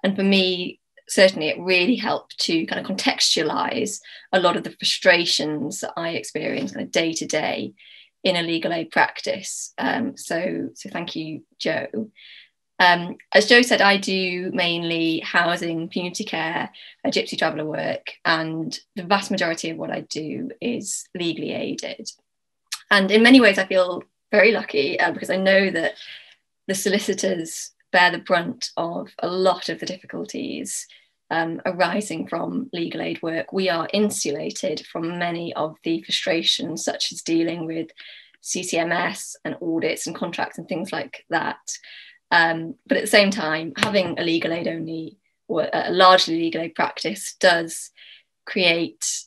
And for me, certainly it really helped to kind of contextualize a lot of the frustrations that I experience kind of day to day in a legal aid practice. So thank you, Jo. As Jo said, I do mainly housing, community care, gypsy traveller work, and the vast majority of what I do is legally aided. And in many ways, I feel very lucky because I know that the solicitors bear the brunt of a lot of the difficulties arising from legal aid work. We are insulated from many of the frustrations, such as dealing with CCMS and audits and contracts and things like that. But at the same time, having a legal aid only or a largely legal aid practice does create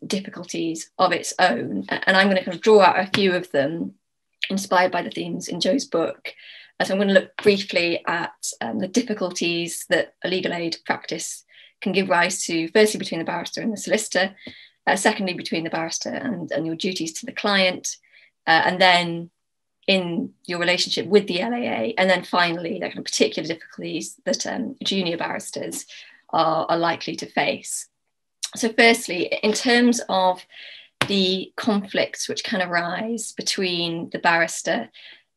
difficulties of its own. And I'm going to kind of draw out a few of them inspired by the themes in Jo's book. So I'm going to look briefly at the difficulties that a legal aid practice can give rise to, firstly between the barrister and the solicitor, secondly between the barrister and your duties to the client, and then in your relationship with the LAA, and then finally the kind of particular difficulties that junior barristers are likely to face. So firstly, in terms of the conflicts which can arise between the barrister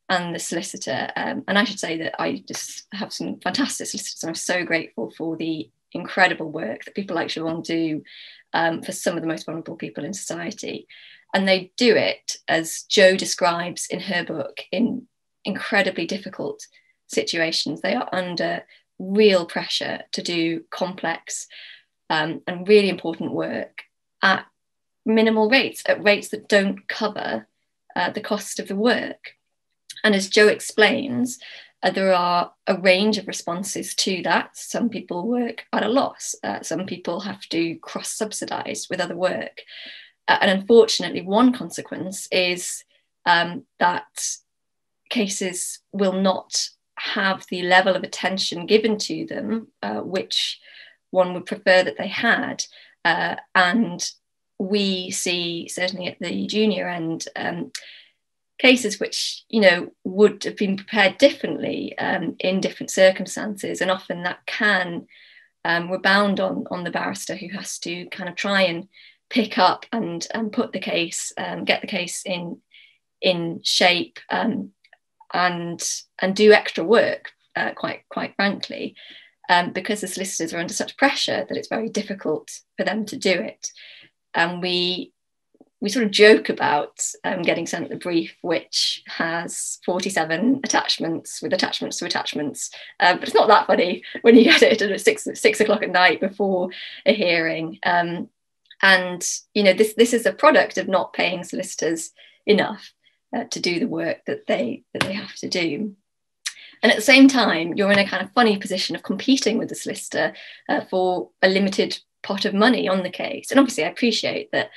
and the solicitor, and I should say that I just have some fantastic solicitors, and I'm so grateful for the incredible work that people like Siobhan do for some of the most vulnerable people in society. And they do it, as Jo describes in her book, in incredibly difficult situations. They are under real pressure to do complex and really important work at minimal rates, at rates that don't cover the cost of the work. And as Jo explains, there are a range of responses to that. Some people work at a loss. Some people have to cross-subsidise with other work. And unfortunately, one consequence is that cases will not have the level of attention given to them, which one would prefer that they had. And we see, certainly at the junior end, cases which, you know, would have been prepared differently in different circumstances. And often that can rebound on the barrister, who has to kind of try and pick up and put the case, get the case in shape and do extra work, quite frankly, because the solicitors are under such pressure that it's very difficult for them to do it. And we sort of joke about getting sent the brief, which has 47 attachments with attachments to attachments, but it's not that funny when you get it at 6 o'clock at night before a hearing. And you know, this is a product of not paying solicitors enough to do the work that they have to do. And at the same time, you're in a kind of funny position of competing with the solicitor for a limited pot of money on the case. And obviously, I appreciate that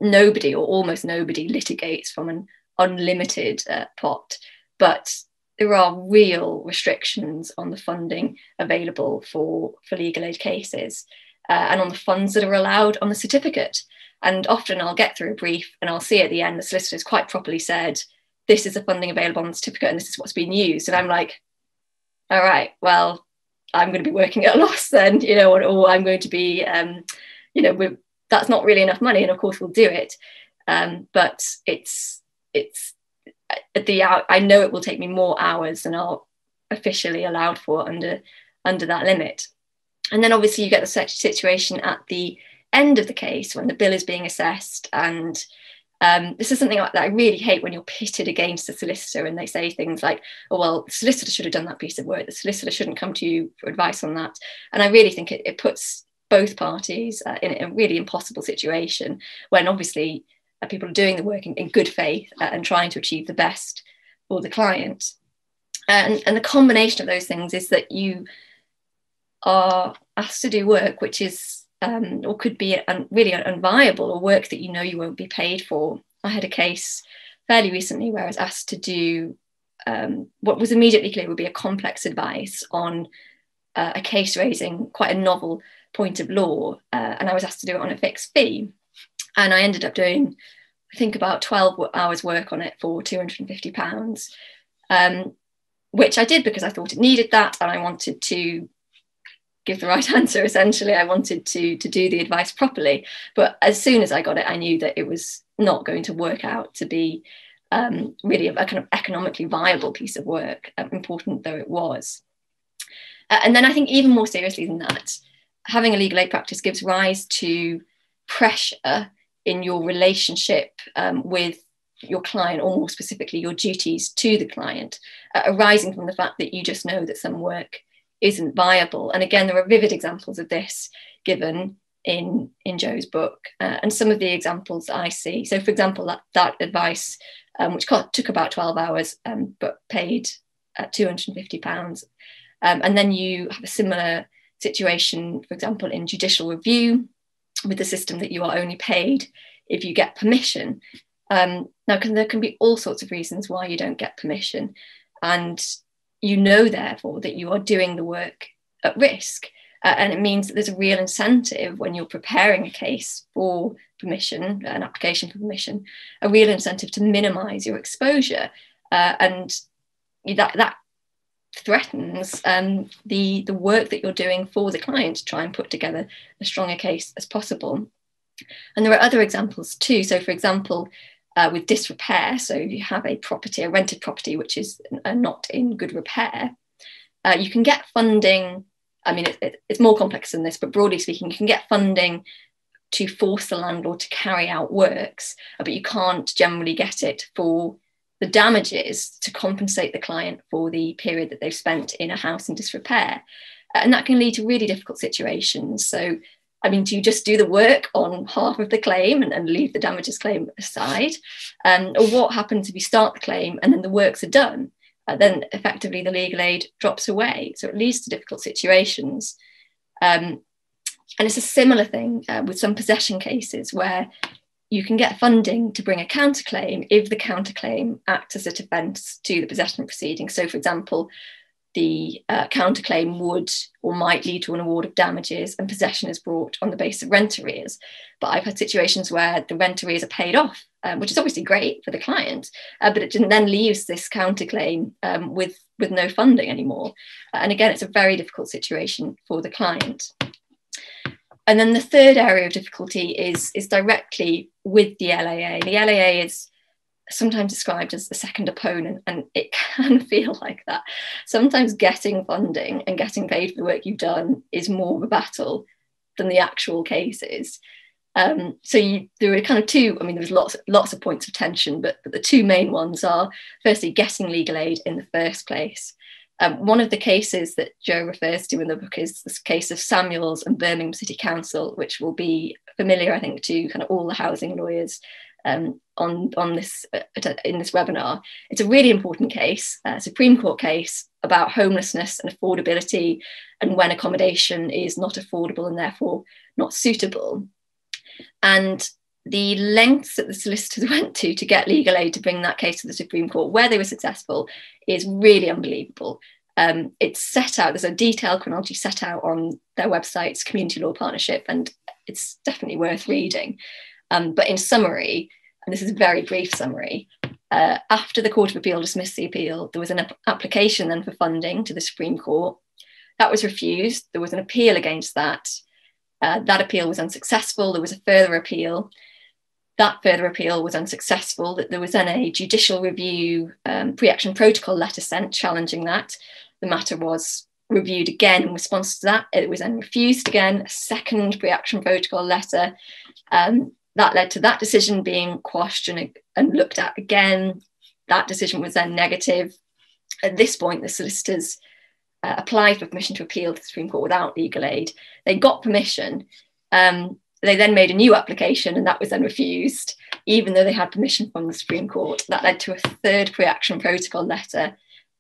nobody or almost nobody litigates from an unlimited pot, but there are real restrictions on the funding available for legal aid cases. and on the funds that are allowed on the certificate. And often I'll get through a brief and I'll see at the end the solicitor's quite properly said, this is the funding available on the certificate and this is what's being used. And I'm like, all right, well, I'm going to be working at a loss then, you know, or I'm going to be, you know, that's not really enough money. And of course we'll do it. But it's I know it will take me more hours than are officially allowed for under that limit. And then obviously you get the situation at the end of the case when the bill is being assessed. And this is something that I really hate, when you're pitted against the solicitor and they say things like, oh, well, the solicitor should have done that piece of work. The solicitor shouldn't come to you for advice on that. And I really think it puts both parties in a really impossible situation when obviously people are doing the work in good faith and trying to achieve the best for the client. And the combination of those things is that you are asked to do work which is or could be really unviable, or work that you know you won't be paid for. I had a case fairly recently where I was asked to do what was immediately clear would be a complex advice on a case raising quite a novel point of law, and I was asked to do it on a fixed fee. And I ended up doing, I think, about 12 hours work on it for £250, which I did because I thought it needed that and I wanted to give the right answer. Essentially, I wanted to do the advice properly. But as soon as I got it, I knew that it was not going to work out to be really a kind of economically viable piece of work, important though it was. And then I think even more seriously than that, having a legal aid practice gives rise to pressure in your relationship with your client, or more specifically your duties to the client, arising from the fact that you just know that some work isn't viable. And again, there are vivid examples of this given in Joe's book, and some of the examples that I see. So for example, that advice, which took about 12 hours but paid £250, and then you have a similar situation, for example, in judicial review, with the system that you are only paid if you get permission. Now, there can be all sorts of reasons why you don't get permission, and you know, therefore, that you are doing the work at risk. And it means that there's a real incentive when you're preparing a case for permission, an application for permission, a real incentive to minimise your exposure. And that threatens the work that you're doing for the client to try and put together as strong a case as possible. And there are other examples too. So, for example, with disrepair, so you have a property, a rented property, which is not in good repair, you can get funding. I mean, it's more complex than this, but broadly speaking, you can get funding to force the landlord to carry out works, but you can't generally get it for the damages to compensate the client for the period that they've spent in a house in disrepair. And that can lead to really difficult situations. So, I mean, do you just do the work on half of the claim and leave the damages claim aside? Or what happens if you start the claim and then the works are done? Then effectively the legal aid drops away. So it leads to difficult situations. And it's a similar thing with some possession cases where you can get funding to bring a counterclaim if the counterclaim acts as a defence to the possession proceeding. So, for example, the counterclaim would or might lead to an award of damages and possession is brought on the basis of rent arrears. But I've had situations where the rent arrears are paid off, which is obviously great for the client, but it then leaves this counterclaim with no funding anymore. And again, it's a very difficult situation for the client. And then the third area of difficulty is directly with the LAA. The LAA is sometimes described as the second opponent, and it can feel like that. Sometimes getting funding and getting paid for the work you've done is more of a battle than the actual cases. So there are kind of two, I mean, there's lots of points of tension, but the two main ones are, firstly, getting legal aid in the first place. One of the cases that Joe refers to in the book is this case of Samuels and Birmingham City Council, which will be familiar, I think, to kind of all the housing lawyers on this in this webinar. It's a really important case, a Supreme Court case about homelessness and affordability, and when accommodation is not affordable and therefore not suitable. And the lengths that the solicitors went to get legal aid to bring that case to the Supreme Court, where they were successful, is really unbelievable. It's set out, there's a detailed chronology set out on their website's Community Law Partnership, and it's definitely worth reading. But in summary, and this is a very brief summary, after the Court of Appeal dismissed the appeal, there was an application then for funding to the Supreme Court. That was refused. There was an appeal against that. That appeal was unsuccessful. There was a further appeal. That further appeal was unsuccessful. There was then a judicial review pre-action protocol letter sent challenging that. The matter was reviewed again in response to that. It was then refused again, a second pre-action protocol letter. That led to that decision being quashed and looked at again. That decision was then negative. At this point, the solicitors applied for permission to appeal to the Supreme Court without legal aid. They got permission. They then made a new application, and that was then refused, even though they had permission from the Supreme Court. That led to a third pre-action protocol letter,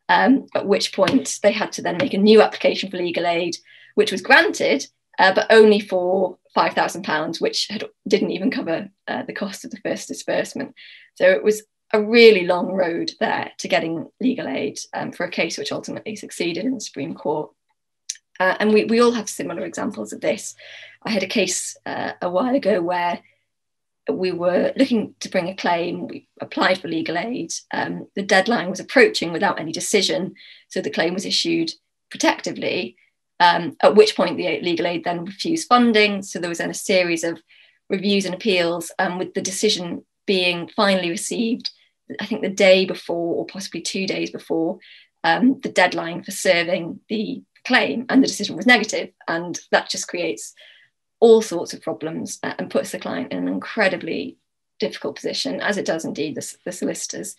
at which point they had to then make a new application for legal aid, which was granted, but only for £5,000, which didn't even cover the cost of the first disbursement. So it was a really long road there to getting legal aid for a case which ultimately succeeded in the Supreme Court. And we all have similar examples of this. I had a case a while ago where we were looking to bring a claim. We applied for legal aid. The deadline was approaching without any decision. So the claim was issued protectively, at which point the legal aid then refused funding. So there was then a series of reviews and appeals, with the decision being finally received, I think the day before, or possibly 2 days before, the deadline for serving the claim, and the decision was negative. And that just creates all sorts of problems and puts the client in an incredibly difficult position, as it does indeed the solicitors.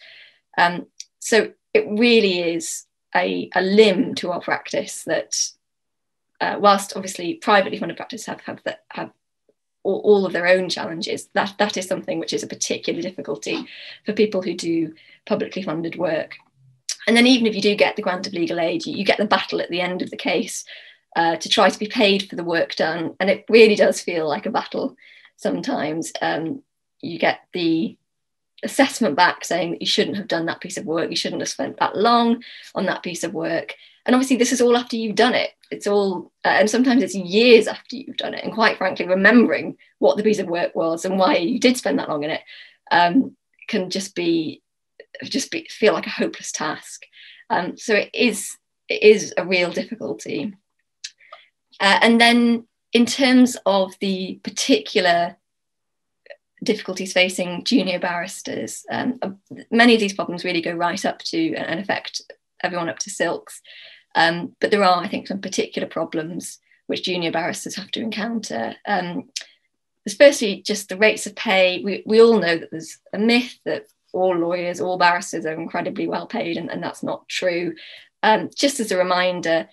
So it really is a limb to our practice that, whilst obviously privately funded practice have all of their own challenges, that is something which is a particular difficulty for people who do publicly funded work. And then even if you do get the grant of legal aid, you get the battle at the end of the case to try to be paid for the work done. And it really does feel like a battle sometimes. You get the assessment back saying that you shouldn't have done that piece of work, you shouldn't have spent that long on that piece of work. And obviously this is all after you've done it. It's all, and sometimes it's years after you've done it. And quite frankly, remembering what the piece of work was and why you did spend that long in it can just feel like a hopeless task. So it is a real difficulty. And then in terms of the particular difficulties facing junior barristers, many of these problems really go right up to and affect everyone up to silks. But there are, I think, some particular problems which junior barristers have to encounter. There's firstly just the rates of pay. We all know that there's a myth that all lawyers, all barristers are incredibly well paid, and that's not true. Just as a reminder,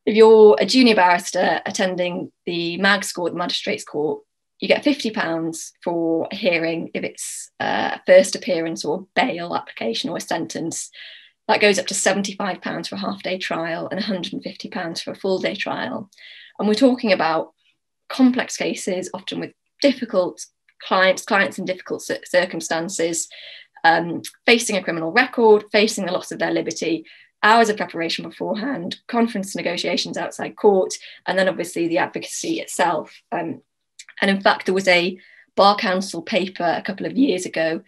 if you're a junior barrister attending the MAGS court, the Magistrates Court, you get £50 for a hearing if it's a first appearance or bail application or a sentence. That goes up to £75 for a half-day trial and £150 for a full-day trial. And we're talking about complex cases, often with difficult clients in difficult circumstances, facing a criminal record, facing the loss of their liberty, hours of preparation beforehand, conference negotiations outside court, and then obviously the advocacy itself. And in fact, there was a Bar Council paper a couple of years ago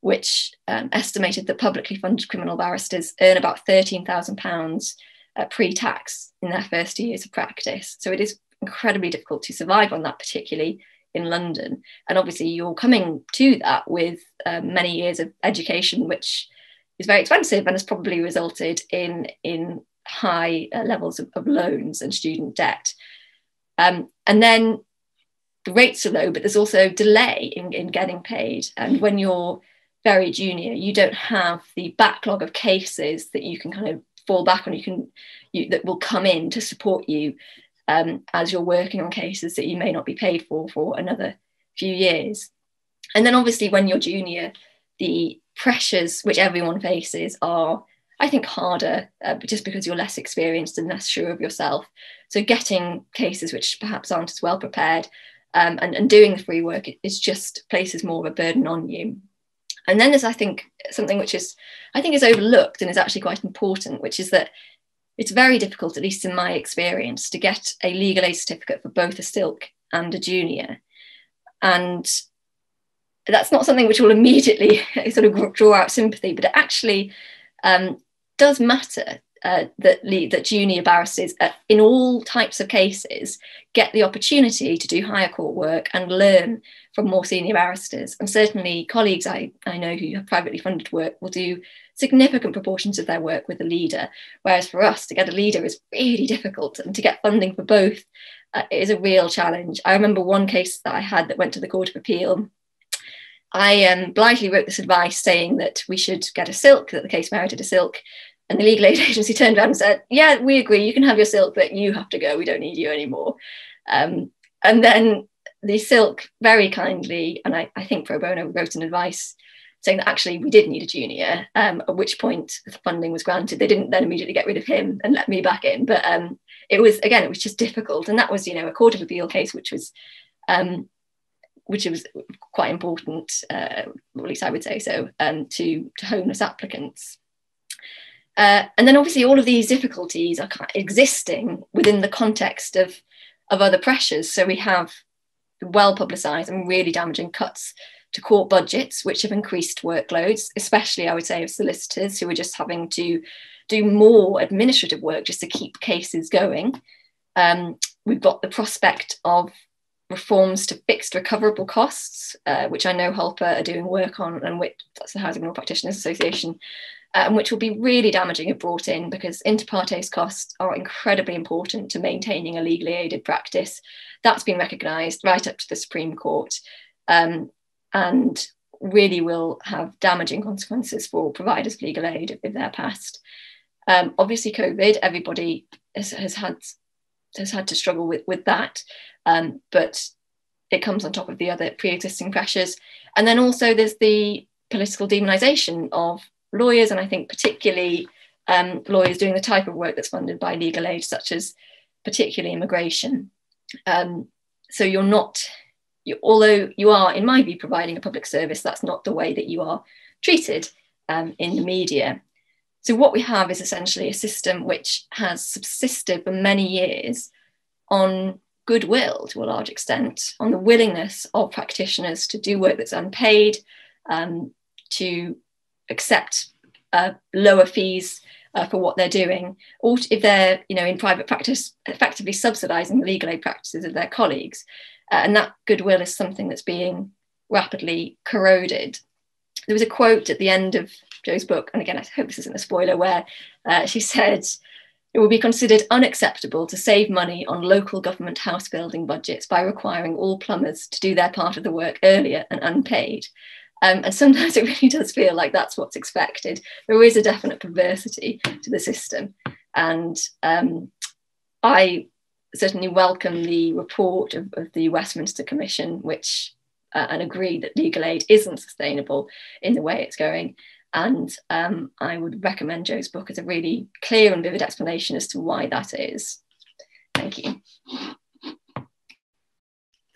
which estimated that publicly funded criminal barristers earn about £13,000 pre-tax in their first years of practice. So it is incredibly difficult to survive on that, particularly in London. And obviously you're coming to that with many years of education, which is very expensive and has probably resulted in high levels of loans and student debt. And then the rates are low, but there's also delay in getting paid. And when you're very junior, you don't have the backlog of cases that you can kind of fall back on, that will come in to support you as you're working on cases that you may not be paid for another few years. And then obviously when you're junior, the pressures which everyone faces are, I think, harder, just because you're less experienced and less sure of yourself. So getting cases which perhaps aren't as well prepared and doing the free work is just places more of a burden on you. And then there's, I think, something which is overlooked and is actually quite important, which is that it's very difficult, at least in my experience, to get a legal aid certificate for both a silk and a junior. And that's not something which will immediately sort of draw out sympathy, but it actually does matter that junior barristers in all types of cases get the opportunity to do higher court work and learn from more senior barristers. And certainly colleagues I know who have privately funded work will do significant proportions of their work with a leader, whereas for us to get a leader is really difficult, and to get funding for both is a real challenge. I remember one case that I had that went to the Court of Appeal. I blithely wrote this advice saying that we should get a silk, that the case merited a silk. And the legal aid agency turned around and said, yeah, we agree, you can have your silk, but you have to go, we don't need you anymore. And then the silk very kindly, and I think pro bono, wrote an advice saying that actually we did need a junior, at which point the funding was granted. They didn't then immediately get rid of him and let me back in. But it was just difficult. And that was, a Court of Appeal case, which was quite important, or at least I would say so, to homeless applicants. And then obviously all of these difficulties are existing within the context of other pressures. So we have well publicised and really damaging cuts to court budgets, which have increased workloads, especially I would say of solicitors, who are just having to do more administrative work just to keep cases going. We've got the prospect of reforms to fixed recoverable costs, which I know HOLPA are doing work on, and which that's the Housing Law Practitioners Association, and which will be really damaging if brought in, because inter partes costs are incredibly important to maintaining a legally aided practice. That's been recognised right up to the Supreme Court, and really will have damaging consequences for providers of legal aid if they're passed. Obviously, COVID, everybody has had to struggle with that, but it comes on top of the other pre-existing pressures. And then also there's the political demonisation of lawyers, and I think particularly lawyers doing the type of work that's funded by legal aid, such as particularly immigration. So although you are, in my view, providing a public service, that's not the way that you are treated in the media. So what we have is essentially a system which has subsisted for many years on goodwill, to a large extent, on the willingness of practitioners to do work that's unpaid, to accept lower fees for what they're doing, or if they're in private practice, effectively subsidising the legal aid practices of their colleagues. And that goodwill is something that's being rapidly corroded. There was a quote at the end of Jo's book, and again, I hope this isn't a spoiler, where she said, "It will be considered unacceptable to save money on local government house building budgets by requiring all plumbers to do their part of the work earlier and unpaid." And sometimes it really does feel like that's what's expected. There is a definite perversity to the system. And I certainly welcome the report of the Westminster Commission, which and agree that legal aid isn't sustainable in the way it's going. And I would recommend Jo's book as a really clear and vivid explanation as to why that is. Thank you.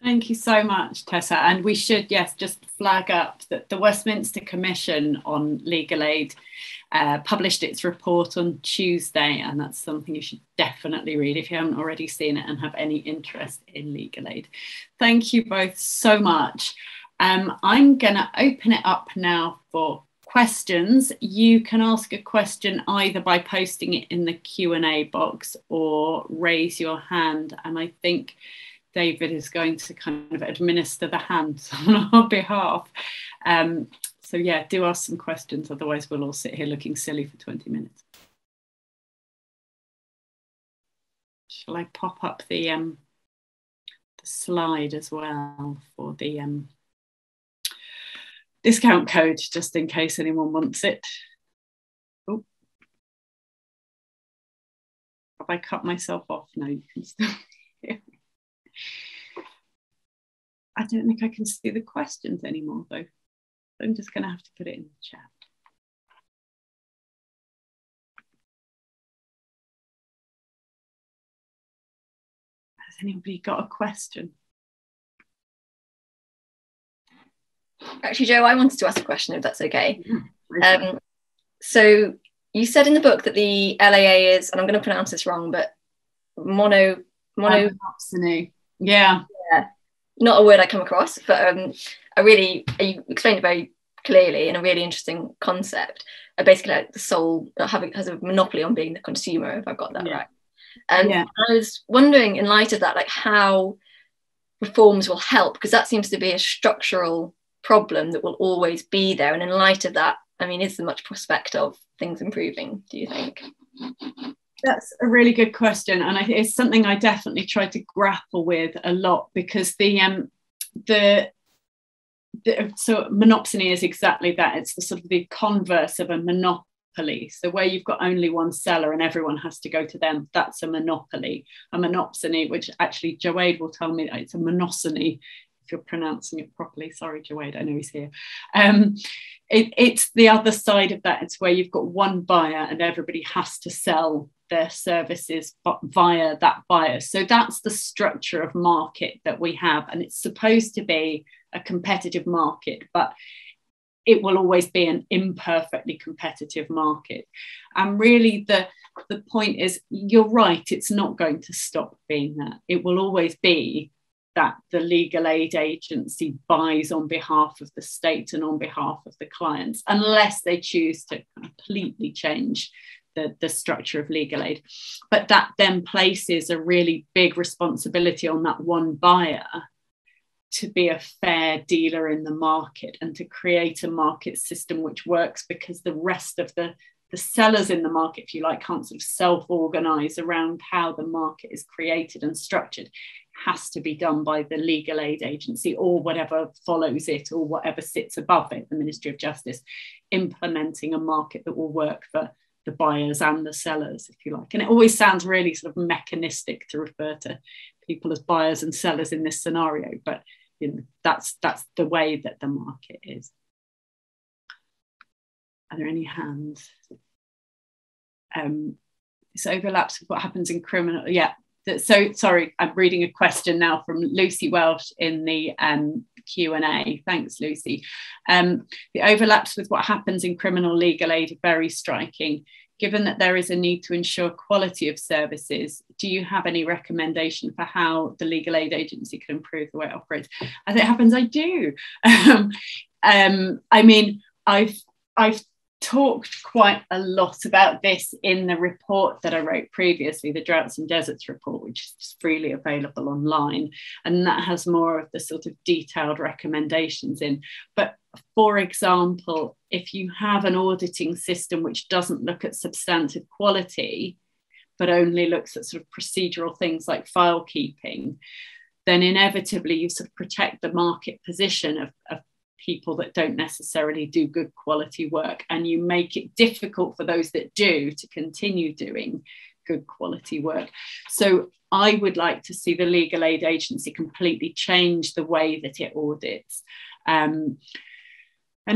Thank you so much, Tessa. And we should, yes, just flag up that the Westminster Commission on Legal Aid published its report on Tuesday, and that's something you should definitely read if you haven't already seen it and have any interest in legal aid. Thank you both so much. I'm going to open it up now for questions. You can ask a question either by posting it in the Q&A box or raise your hand, and I think David is going to kind of administer the hands on our behalf. So yeah, do ask some questions, otherwise we'll all sit here looking silly for 20 minutes. Shall I pop up the slide as well for the discount code, just in case anyone wants it? Oh, have I cut myself off? No, you can still hear me. I don't think I can see the questions anymore though. So I'm just going to have to put it in the chat. Has anybody got a question? Actually, Jo, I wanted to ask a question, if that's okay. So You said in the book that the LAA is, and I'm going to pronounce this wrong, but monopsony. Yeah. Not a word I come across, but you explained it very clearly in a really interesting concept. Basically, like the soul has a monopoly on being the consumer, if I've got that right. And I was wondering, in light of that, like how reforms will help, because that seems to be a structural problem that will always be there. And in light of that, I mean, is there much prospect of things improving, do you think? That's a really good question, and it's something I definitely try to grapple with a lot, because so monopsony is exactly that. It's the sort of the converse of a monopoly. So where you've got only one seller and everyone has to go to them, that's a monopoly. A monopsony, which actually Joade will tell me that it's a monopsony if you're pronouncing it properly. Sorry, Joade, I know he's here. It's the other side of that. It's where you've got one buyer and everybody has to sell their services via that buyer. So that's the structure of market that we have, and it's supposed to be a competitive market, but it will always be an imperfectly competitive market. And really the point is, you're right, it's not going to stop being that. It will always be that the legal aid agency buys on behalf of the state and on behalf of the clients, unless they choose to completely change the structure of legal aid. But that then places a really big responsibility on that one buyer to be a fair dealer in the market and to create a market system which works, because the rest of the sellers in the market, if you like, can't sort of self-organise around how the market is created and structured. It has to be done by the legal aid agency or whatever follows it or whatever sits above it, the Ministry of Justice, implementing a market that will work for the buyers and the sellers, if you like. And it always sounds really sort of mechanistic to refer to people as buyers and sellers in this scenario, but that's the way that the market is. Are there any hands? This overlaps with what happens in criminal. Yeah. So sorry, I'm reading a question now from Lucy Welsh in the Q&A. Thanks, Lucy. The overlaps with what happens in criminal legal aid are very striking. Given that there is a need to ensure quality of services, do you have any recommendation for how the legal aid agency can improve the way it operates? As it happens, I do. I mean, I've talked quite a lot about this in the report that I wrote previously, the Droughts and Deserts report, which is freely available online, and that has more of the sort of detailed recommendations in. But for example, if you have an auditing system which doesn't look at substantive quality, but only looks at sort of procedural things like file keeping, then inevitably you sort of protect the market position of people that don't necessarily do good quality work, and you make it difficult for those that do to continue doing good quality work. So I would like to see the legal aid agency completely change the way that it audits. And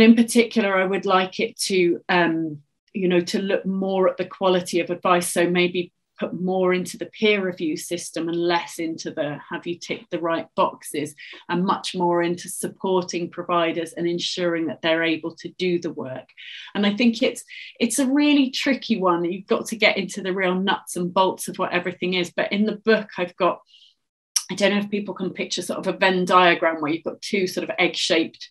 in particular, I would like it to, to look more at the quality of advice. So maybe put more into the peer review system and less into the have you ticked the right boxes, and much more into supporting providers and ensuring that they're able to do the work. And I think it's a really tricky one. You've got to get into the real nuts and bolts of what everything is. But in the book, I've got, I don't know if people can picture sort of a Venn diagram where you've got two sort of egg-shaped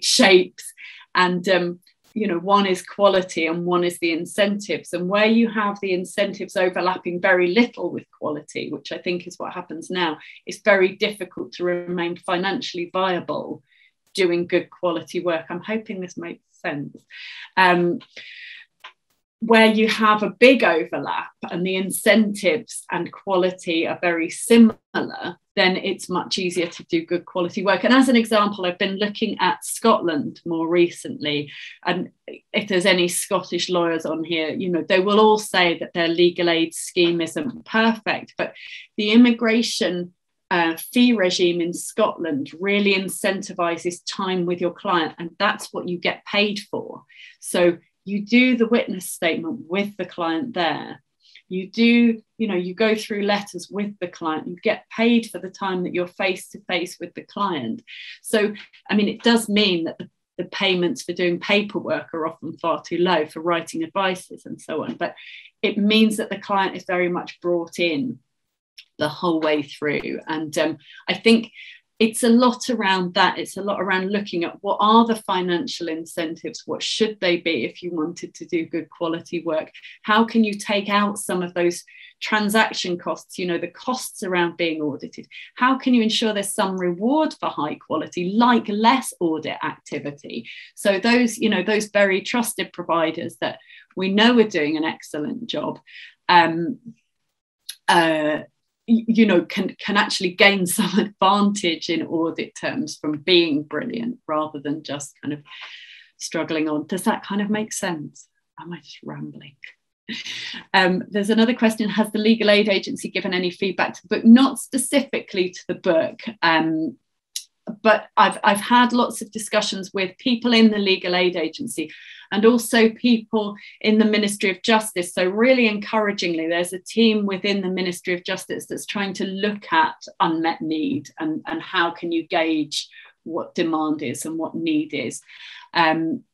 shapes, and one is quality and one is the incentives. And where you have the incentives overlapping very little with quality, which I think is what happens now, it's very difficult to remain financially viable doing good quality work. I'm hoping this makes sense. Where you have a big overlap and the incentives and quality are very similar, then it's much easier to do good quality work. And as an example, I've been looking at Scotland more recently. And if there's any Scottish lawyers on here, they will all say that their legal aid scheme isn't perfect, but the immigration fee regime in Scotland really incentivizes time with your client, and that's what you get paid for. So you do the witness statement with the client there. You do, you go through letters with the client. You get paid for the time that you're face to face with the client. So, I mean, it does mean that the the payments for doing paperwork are often far too low for writing advices and so on. But it means that the client is very much brought in the whole way through. And I think it's a lot around that. It's a lot around looking at what are the financial incentives, what should they be if you wanted to do good quality work? How can you take out some of those transaction costs, you know, the costs around being audited? How can you ensure there's some reward for high quality, like less audit activity? So those, you know, those very trusted providers that we know are doing an excellent job, you know, can actually gain some advantage in audit terms from being brilliant rather than just kind of struggling on. Does that kind of make sense? Am I just rambling? There's another question. Has the legal aid agency given any feedback to the book? Not specifically to the book, but I've had lots of discussions with people in the legal aid agency and also people in the Ministry of Justice. So really encouragingly, there's a team within the Ministry of Justice that's trying to look at unmet need and how can you gauge what demand is and what need is. And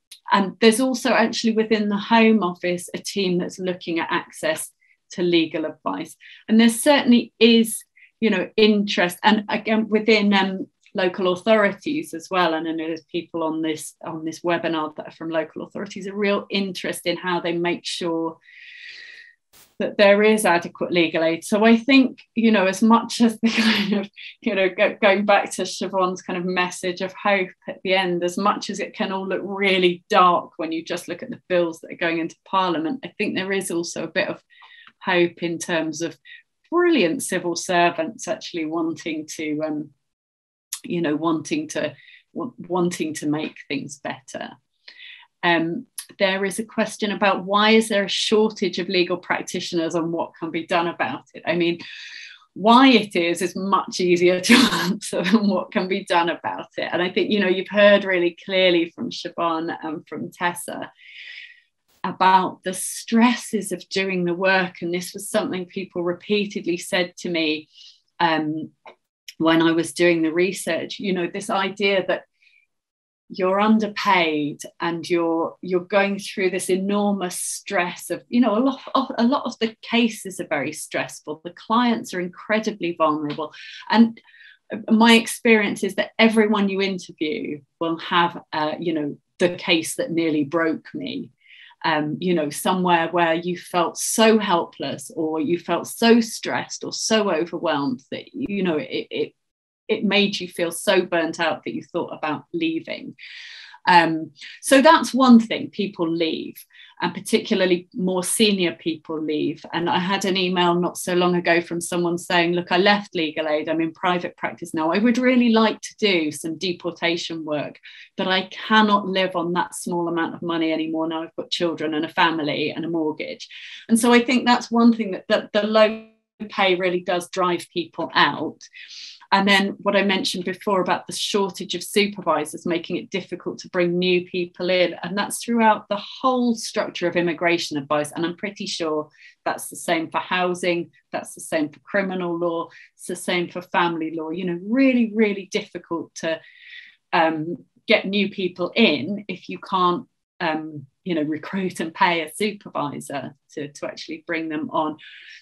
there's also actually within the Home Office a team that's looking at access to legal advice. And there certainly is, you know, interest, and again within local authorities as well. And I know there's people on this webinar that are from local authorities, a real interest in how they make sure that there is adequate legal aid. So I think, you know, as much as the kind of, you know, going back to Siobhan's kind of message of hope at the end, as much as it can all look really dark when you just look at the bills that are going into Parliament, I think there is also a bit of hope in terms of brilliant civil servants actually wanting to, you know, wanting to make things better. There is a question about why is there a shortage of legal practitioners and what can be done about it? I mean, why it is much easier to answer than what can be done about it. And I think, you know, you've heard really clearly from Siobhan and from Tessa about the stresses of doing the work. And this was something people repeatedly said to me when I was doing the research, you know, this idea that you're underpaid and you're going through this enormous stress of, you know, a lot of the cases are very stressful. The clients are incredibly vulnerable. And my experience is that everyone you interview will have, you know, the case that nearly broke me. You know, somewhere where you felt so helpless or you felt so stressed or so overwhelmed that, you know, it made you feel so burnt out that you thought about leaving. So that's one thing, people leave, and particularly more senior people leave. And I had an email not so long ago from someone saying, look, I left legal aid, I'm in private practice now. I would really like to do some deportation work, but I cannot live on that small amount of money anymore. Now I've got children and a family and a mortgage. And so I think that's one thing that the low pay really does drive people out. And then what I mentioned before about the shortage of supervisors, making it difficult to bring new people in. And that's throughout the whole structure of immigration advice. And I'm pretty sure that's the same for housing, that's the same for criminal law, it's the same for family law. You know, really, really difficult to get new people in if you can't, you know, recruit and pay a supervisor to actually bring them on.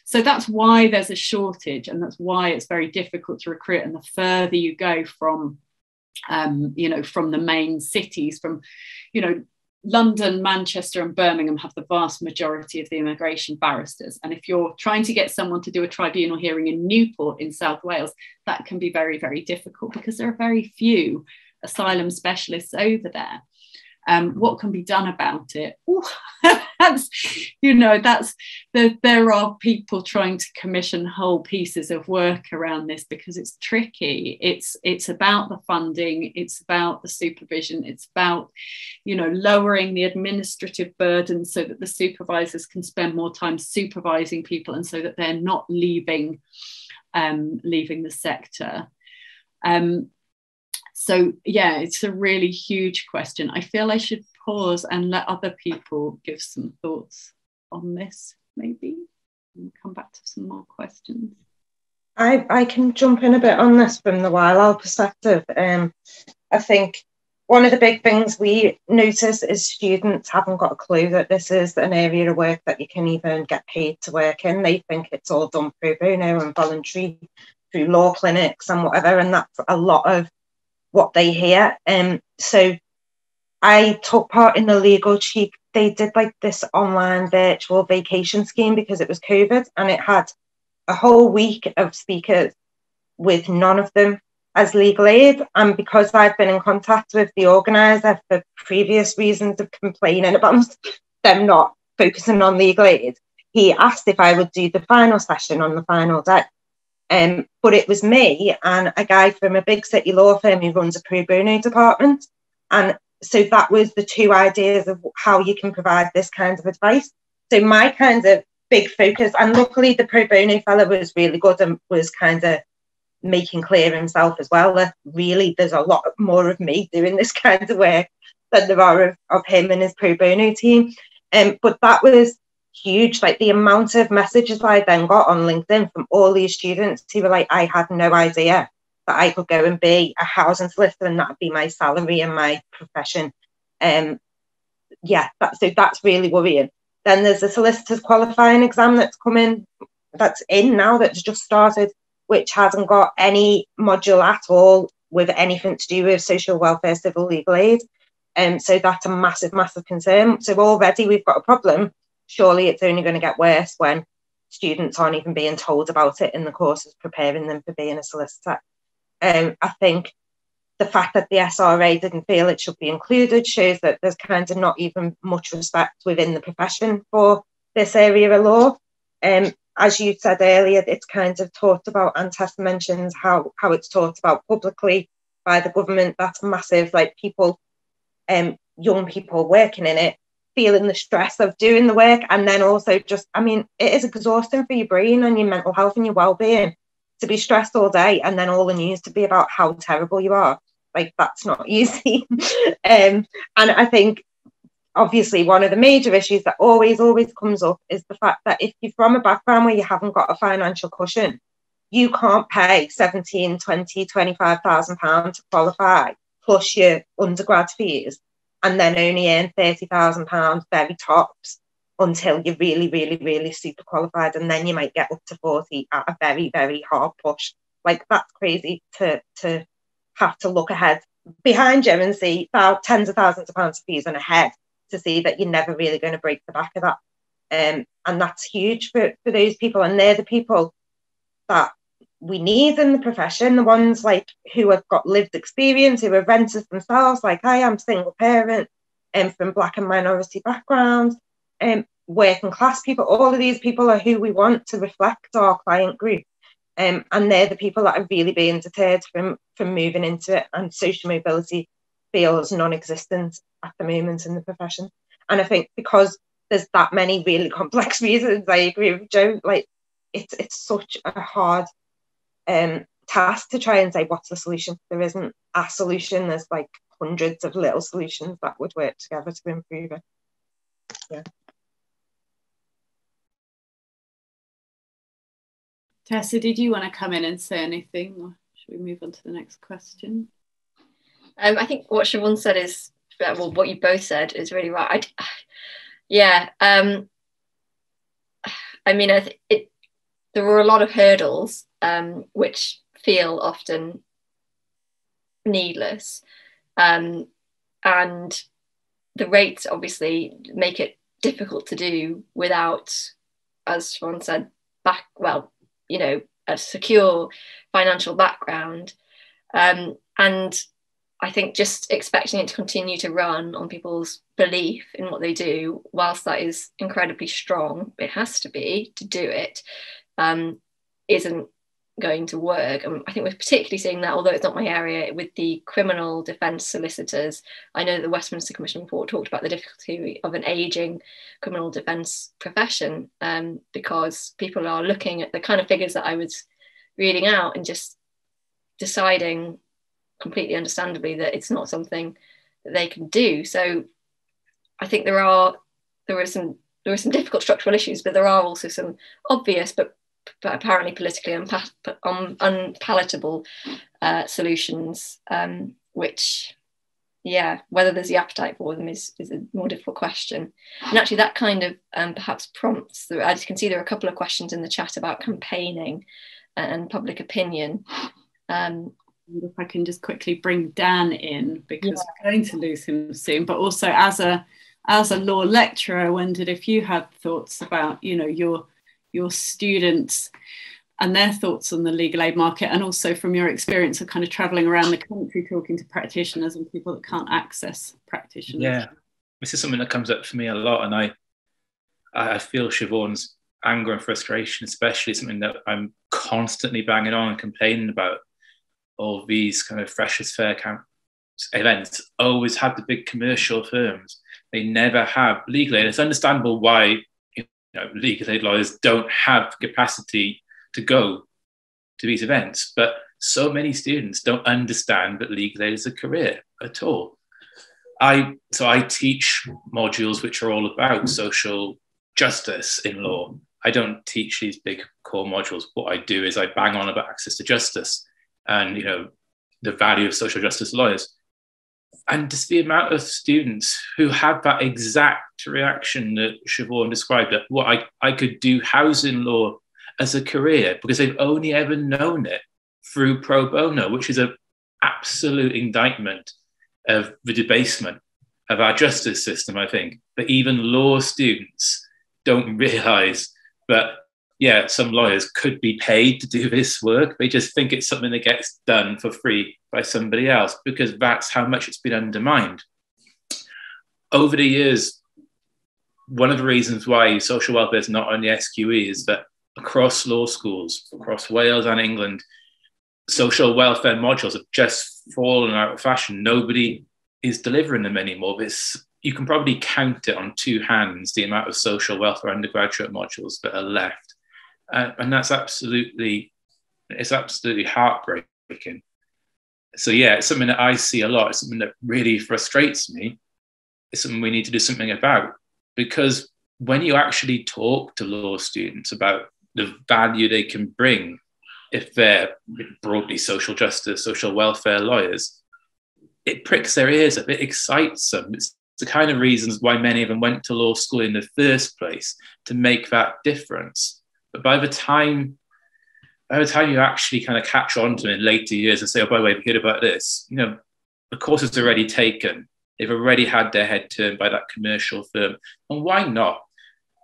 So that's why there's a shortage, and that's why it's very difficult to recruit. And the further you go from, you know, from the main cities, from, you know, London, Manchester and Birmingham have the vast majority of the immigration barristers. And if you're trying to get someone to do a tribunal hearing in Newport in South Wales, that can be very, very difficult because there are very few asylum specialists over there. What can be done about it? Ooh, that's, you know, there are people trying to commission whole pieces of work around this because it's tricky. It's about the funding, it's about the supervision, it's about, you know, lowering the administrative burden so that the supervisors can spend more time supervising people and so that they're not leaving the sector. So, yeah, it's a really huge question. I feel I should pause and let other people give some thoughts on this, maybe, and come back to some more questions. I can jump in a bit on this from the YLL perspective. I think one of the big things we notice is students haven't got a clue that this is an area of work that you can even get paid to work in. They think it's all done pro bono and voluntary through law clinics and whatever, and that's a lot of what they hear. So I took part in the Legal Cheek. They did like this online virtual vacation scheme because it was COVID, and it had a whole week of speakers with none of them as legal aid. And because I've been in contact with the organiser for previous reasons of complaining about them not focusing on legal aid, he asked if I would do the final session on the final day. But it was me and a guy from a big city law firm who runs a pro bono department. And so that was the two ideas of how you can provide this kind of advice. So my kind of big focus, and luckily the pro bono fellow was really good and was kind of making clear himself as well that really there's a lot more of me doing this kind of work than there are of him and his pro bono team. But that was huge, like the amount of messages I then got on LinkedIn from all these students who were like, I had no idea that I could go and be a housing solicitor and that would be my salary and my profession. So that's really worrying. Then there's a solicitor's qualifying exam that's in now, that's just started, which hasn't got any module at all with anything to do with social welfare, civil legal aid. So that's a massive, massive concern. So already we've got a problem. Surely it's only going to get worse when students aren't even being told about it in the courses preparing them for being a solicitor. I think the fact that the SRA didn't feel it should be included shows that there's kind of not even much respect within the profession for this area of law. As you said earlier, it's kind of talked about, and Tessa mentions how it's talked about publicly by the government. That's massive, like people, young people working in it, feeling the stress of doing the work. And then also just, I mean, it is exhausting for your brain and your mental health and your well-being to be stressed all day and then all the news to be about how terrible you are. Like, that's not easy. And I think, obviously, one of the major issues that always comes up is the fact that if you're from a background where you haven't got a financial cushion, you can't pay 17, 20, 25,000 pounds to qualify, plus your undergrad fees, and then only earn 30,000 pounds very tops until you're really, really, really super qualified, and then you might get up to 40 at a very, very hard push. Like, that's crazy to have to look ahead behind you and see tens of thousands of pounds of fees and ahead to see that you're never really going to break the back of that. And that's huge for those people. And they're the people that we need in the profession, the ones like who have got lived experience, who are renters themselves, like I am, single parent, from Black and minority backgrounds, working class people. All of these people are who we want to reflect our client group. And they're the people that are really being deterred from moving into it. And social mobility feels non-existent at the moment in the profession. And I think because there's that many really complex reasons, I agree with Jo, like it's such a hard task to try and say what's the solution. There isn't a solution. There's like hundreds of little solutions that would work together to improve it. Yeah. Tessa, did you want to come in and say anything, or should we move on to the next question? I think what Siobhan said is, well, what you both said is really right. I mean, there were a lot of hurdles which feel often needless, and the rates obviously make it difficult to do without, as Siobhan said, a secure financial background, and I think just expecting it to continue to run on people's belief in what they do, whilst that is incredibly strong, it has to be to do it, isn't going to work. And I think we're particularly seeing that, although it's not my area, with the criminal defence solicitors. I know the Westminster Commission report talked about the difficulty of an ageing criminal defence profession, because people are looking at the kind of figures that I was reading out and just deciding completely understandably that it's not something that they can do. So I think there are some difficult structural issues, but there are also some obvious but apparently politically unpalatable solutions, which yeah, whether there's the appetite for them is a more difficult question. And actually that kind of perhaps prompts, as you can see, there are a couple of questions in the chat about campaigning and public opinion. If I can just quickly bring Dan in, because we're going to lose him soon, but also as a law lecturer, I wondered if you had thoughts about, you know, your students and their thoughts on the legal aid market, and also from your experience of kind of traveling around the country talking to practitioners and people that can't access practitioners. Yeah, this is something that comes up for me a lot, and I feel Siobhan's anger and frustration, especially something that I'm constantly banging on and complaining about. All these kind of Freshers' Fair events always have the big commercial firms. They never have legal aid. It's understandable why, you know, legal aid lawyers don't have the capacity to go to these events, but so many students don't understand that legal aid is a career at all. So I teach modules which are all about social justice in law. I don't teach these big core modules. What I do is I bang on about access to justice and, you know, the value of social justice lawyers. And just the amount of students who have that exact reaction that Siobhan described, that what I could do housing law as a career, because they've only ever known it through pro bono, which is an absolute indictment of the debasement of our justice system, I think. But even law students don't realise that, yeah, some lawyers could be paid to do this work. They just think it's something that gets done for free by somebody else, because that's how much it's been undermined. Over the years, one of the reasons why social welfare is not on the SQE is that across law schools, across Wales and England, social welfare modules have just fallen out of fashion. Nobody is delivering them anymore. You can probably count it on two hands, the amount of social welfare undergraduate modules that are left. And that's absolutely heartbreaking. So yeah, it's something that I see a lot. It's something that really frustrates me. It's something we need to do something about, because when you actually talk to law students about the value they can bring if they're broadly social justice, social welfare lawyers, it pricks their ears up, it excites them. It's the kind of reasons why many of them went to law school in the first place, to make that difference. But by the time you actually kind of catch on to it in later years and say, oh, by the way, we heard about this, you know, the course is already taken. They've already had their head turned by that commercial firm. And why not?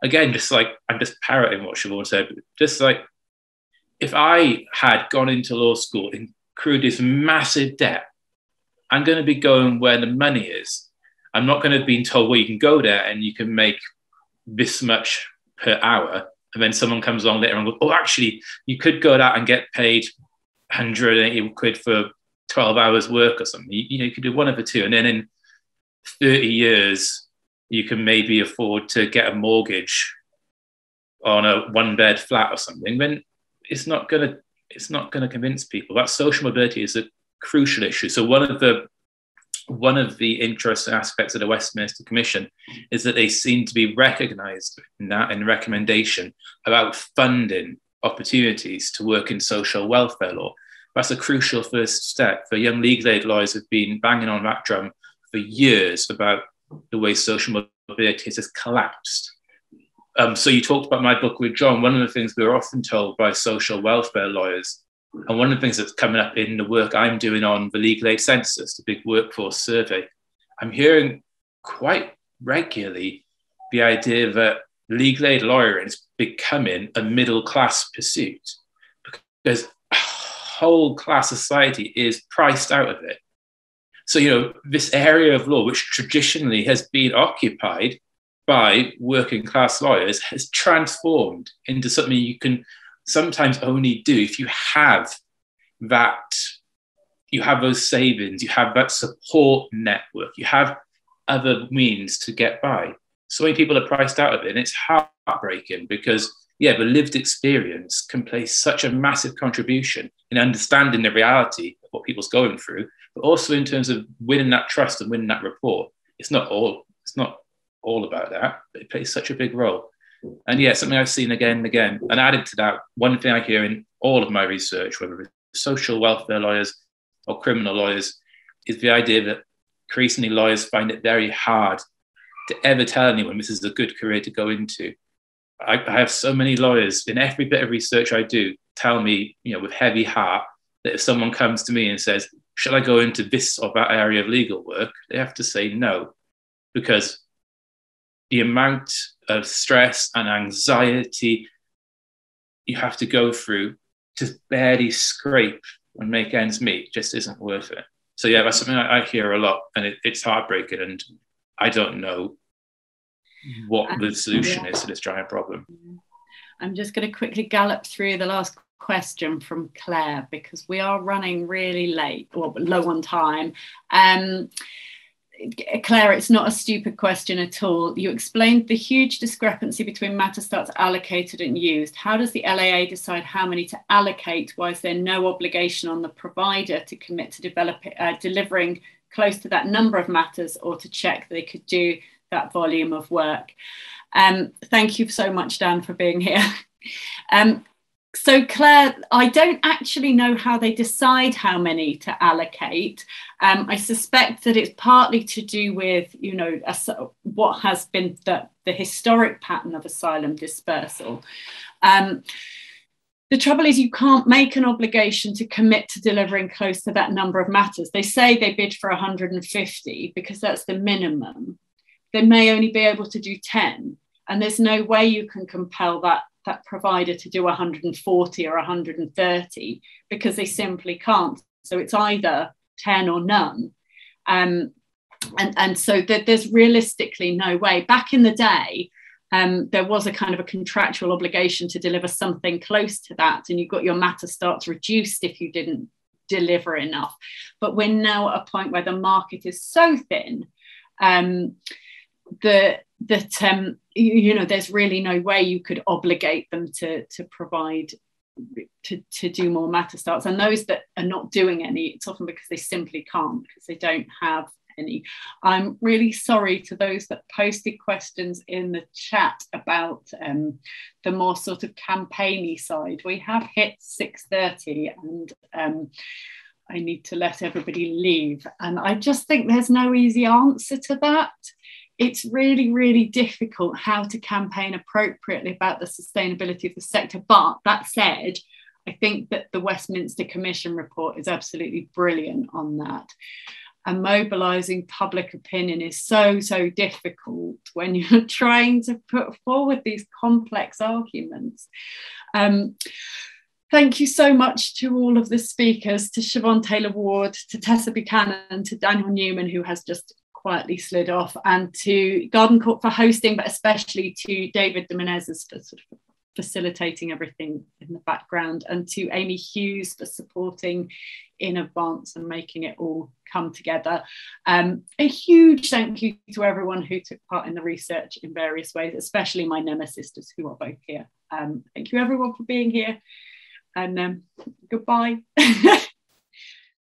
Again, just like, I'm just parroting what Siobhan said, but just like, if I had gone into law school and accrued this massive debt, I'm going to be going where the money is. I'm not going to have been told, well, you can go there and you can make this much per hour. And then someone comes along later and goes, oh, actually, you could go out and get paid 180 quid for 12 hours work or something. You could do one of the two. And then in 30 years, you can maybe afford to get a mortgage on a one-bed flat or something. Then it's not going to convince people. That social mobility is a crucial issue. So one of the interesting aspects of the Westminster Commission is that they seem to be recognised in the recommendation about funding opportunities to work in social welfare law. That's a crucial first step. For young legal aid lawyers who've been banging on that drum for years about the way social mobility has collapsed. So you talked about my book with John. One of the things we were often told by social welfare lawyers, and one of the things that's coming up in the work I'm doing on the legal aid census, the big workforce survey, I'm hearing quite regularly the idea that legal aid lawyering is becoming a middle class pursuit, because a whole class society is priced out of it. So, you know, this area of law, which traditionally has been occupied by working class lawyers, has transformed into something you can sometimes only do if you have those savings, you have that support network, you have other means to get by. So many people are priced out of it, and it's heartbreaking because, yeah, the lived experience can play such a massive contribution in understanding the reality of what people's going through, but also in terms of winning that trust and winning that rapport. It's not all about that, but it plays such a big role. And yeah, something I've seen again and again. And added to that, one thing I hear in all of my research, whether it's social welfare lawyers or criminal lawyers, is the idea that increasingly lawyers find it very hard to ever tell anyone this is a good career to go into. I have so many lawyers in every bit of research I do tell me, with heavy heart, that if someone comes to me and says, should I go into this or that area of legal work? They have to say no, because the amount of stress and anxiety you have to go through to barely scrape and make ends meet just isn't worth it. So yeah, that's something I hear a lot, and it's heartbreaking, and I don't know what the solution is to this giant problem. I'm just going to quickly gallop through the last question from Claire, because we are running really late, or low on time. Claire, it's not a stupid question at all. You explained the huge discrepancy between matter starts allocated and used. How does the LAA decide how many to allocate? Why is there no obligation on the provider to commit to delivering close to that number of matters, or to check they could do that volume of work? Thank you so much, Dan, for being here. So Claire, I don't actually know how they decide how many to allocate. I suspect that it's partly to do with, what has been the historic pattern of asylum dispersal. The trouble is you can't make an obligation to commit to delivering close to that number of matters. They say they bid for 150 because that's the minimum. They may only be able to do 10, and there's no way you can compel that provider to do 140 or 130, because they simply can't. So it's either 10 or none. And so there's realistically no way. Back in the day, there was a kind of a contractual obligation to deliver something close to that, and you got your matter starts reduced if you didn't deliver enough. But we're now at a point where the market is so thin that there's really no way you could obligate them to provide to do more matter starts. And those that are not doing any, it's often because they simply can't, because they don't have any. I'm really sorry to those that posted questions in the chat about the more sort of campaigny side. We have hit 6:30 and I need to let everybody leave. And I just think there's no easy answer to that. It's really, really difficult how to campaign appropriately about the sustainability of the sector. But that said, I think that the Westminster Commission report is absolutely brilliant on that. And mobilising public opinion is so, so difficult when you're trying to put forward these complex arguments. Thank you so much to all of the speakers, to Siobhan Taylor-Ward, to Tessa Buchanan, to Daniel Newman, who has just quietly slid off, and to Garden Court for hosting, but especially to David de Menezes for sort of facilitating everything in the background, and to Amy Hughes for supporting in advance and making it all come together. A huge thank you to everyone who took part in the research in various ways, especially my NEMA sisters who are both here. Thank you everyone for being here, and goodbye.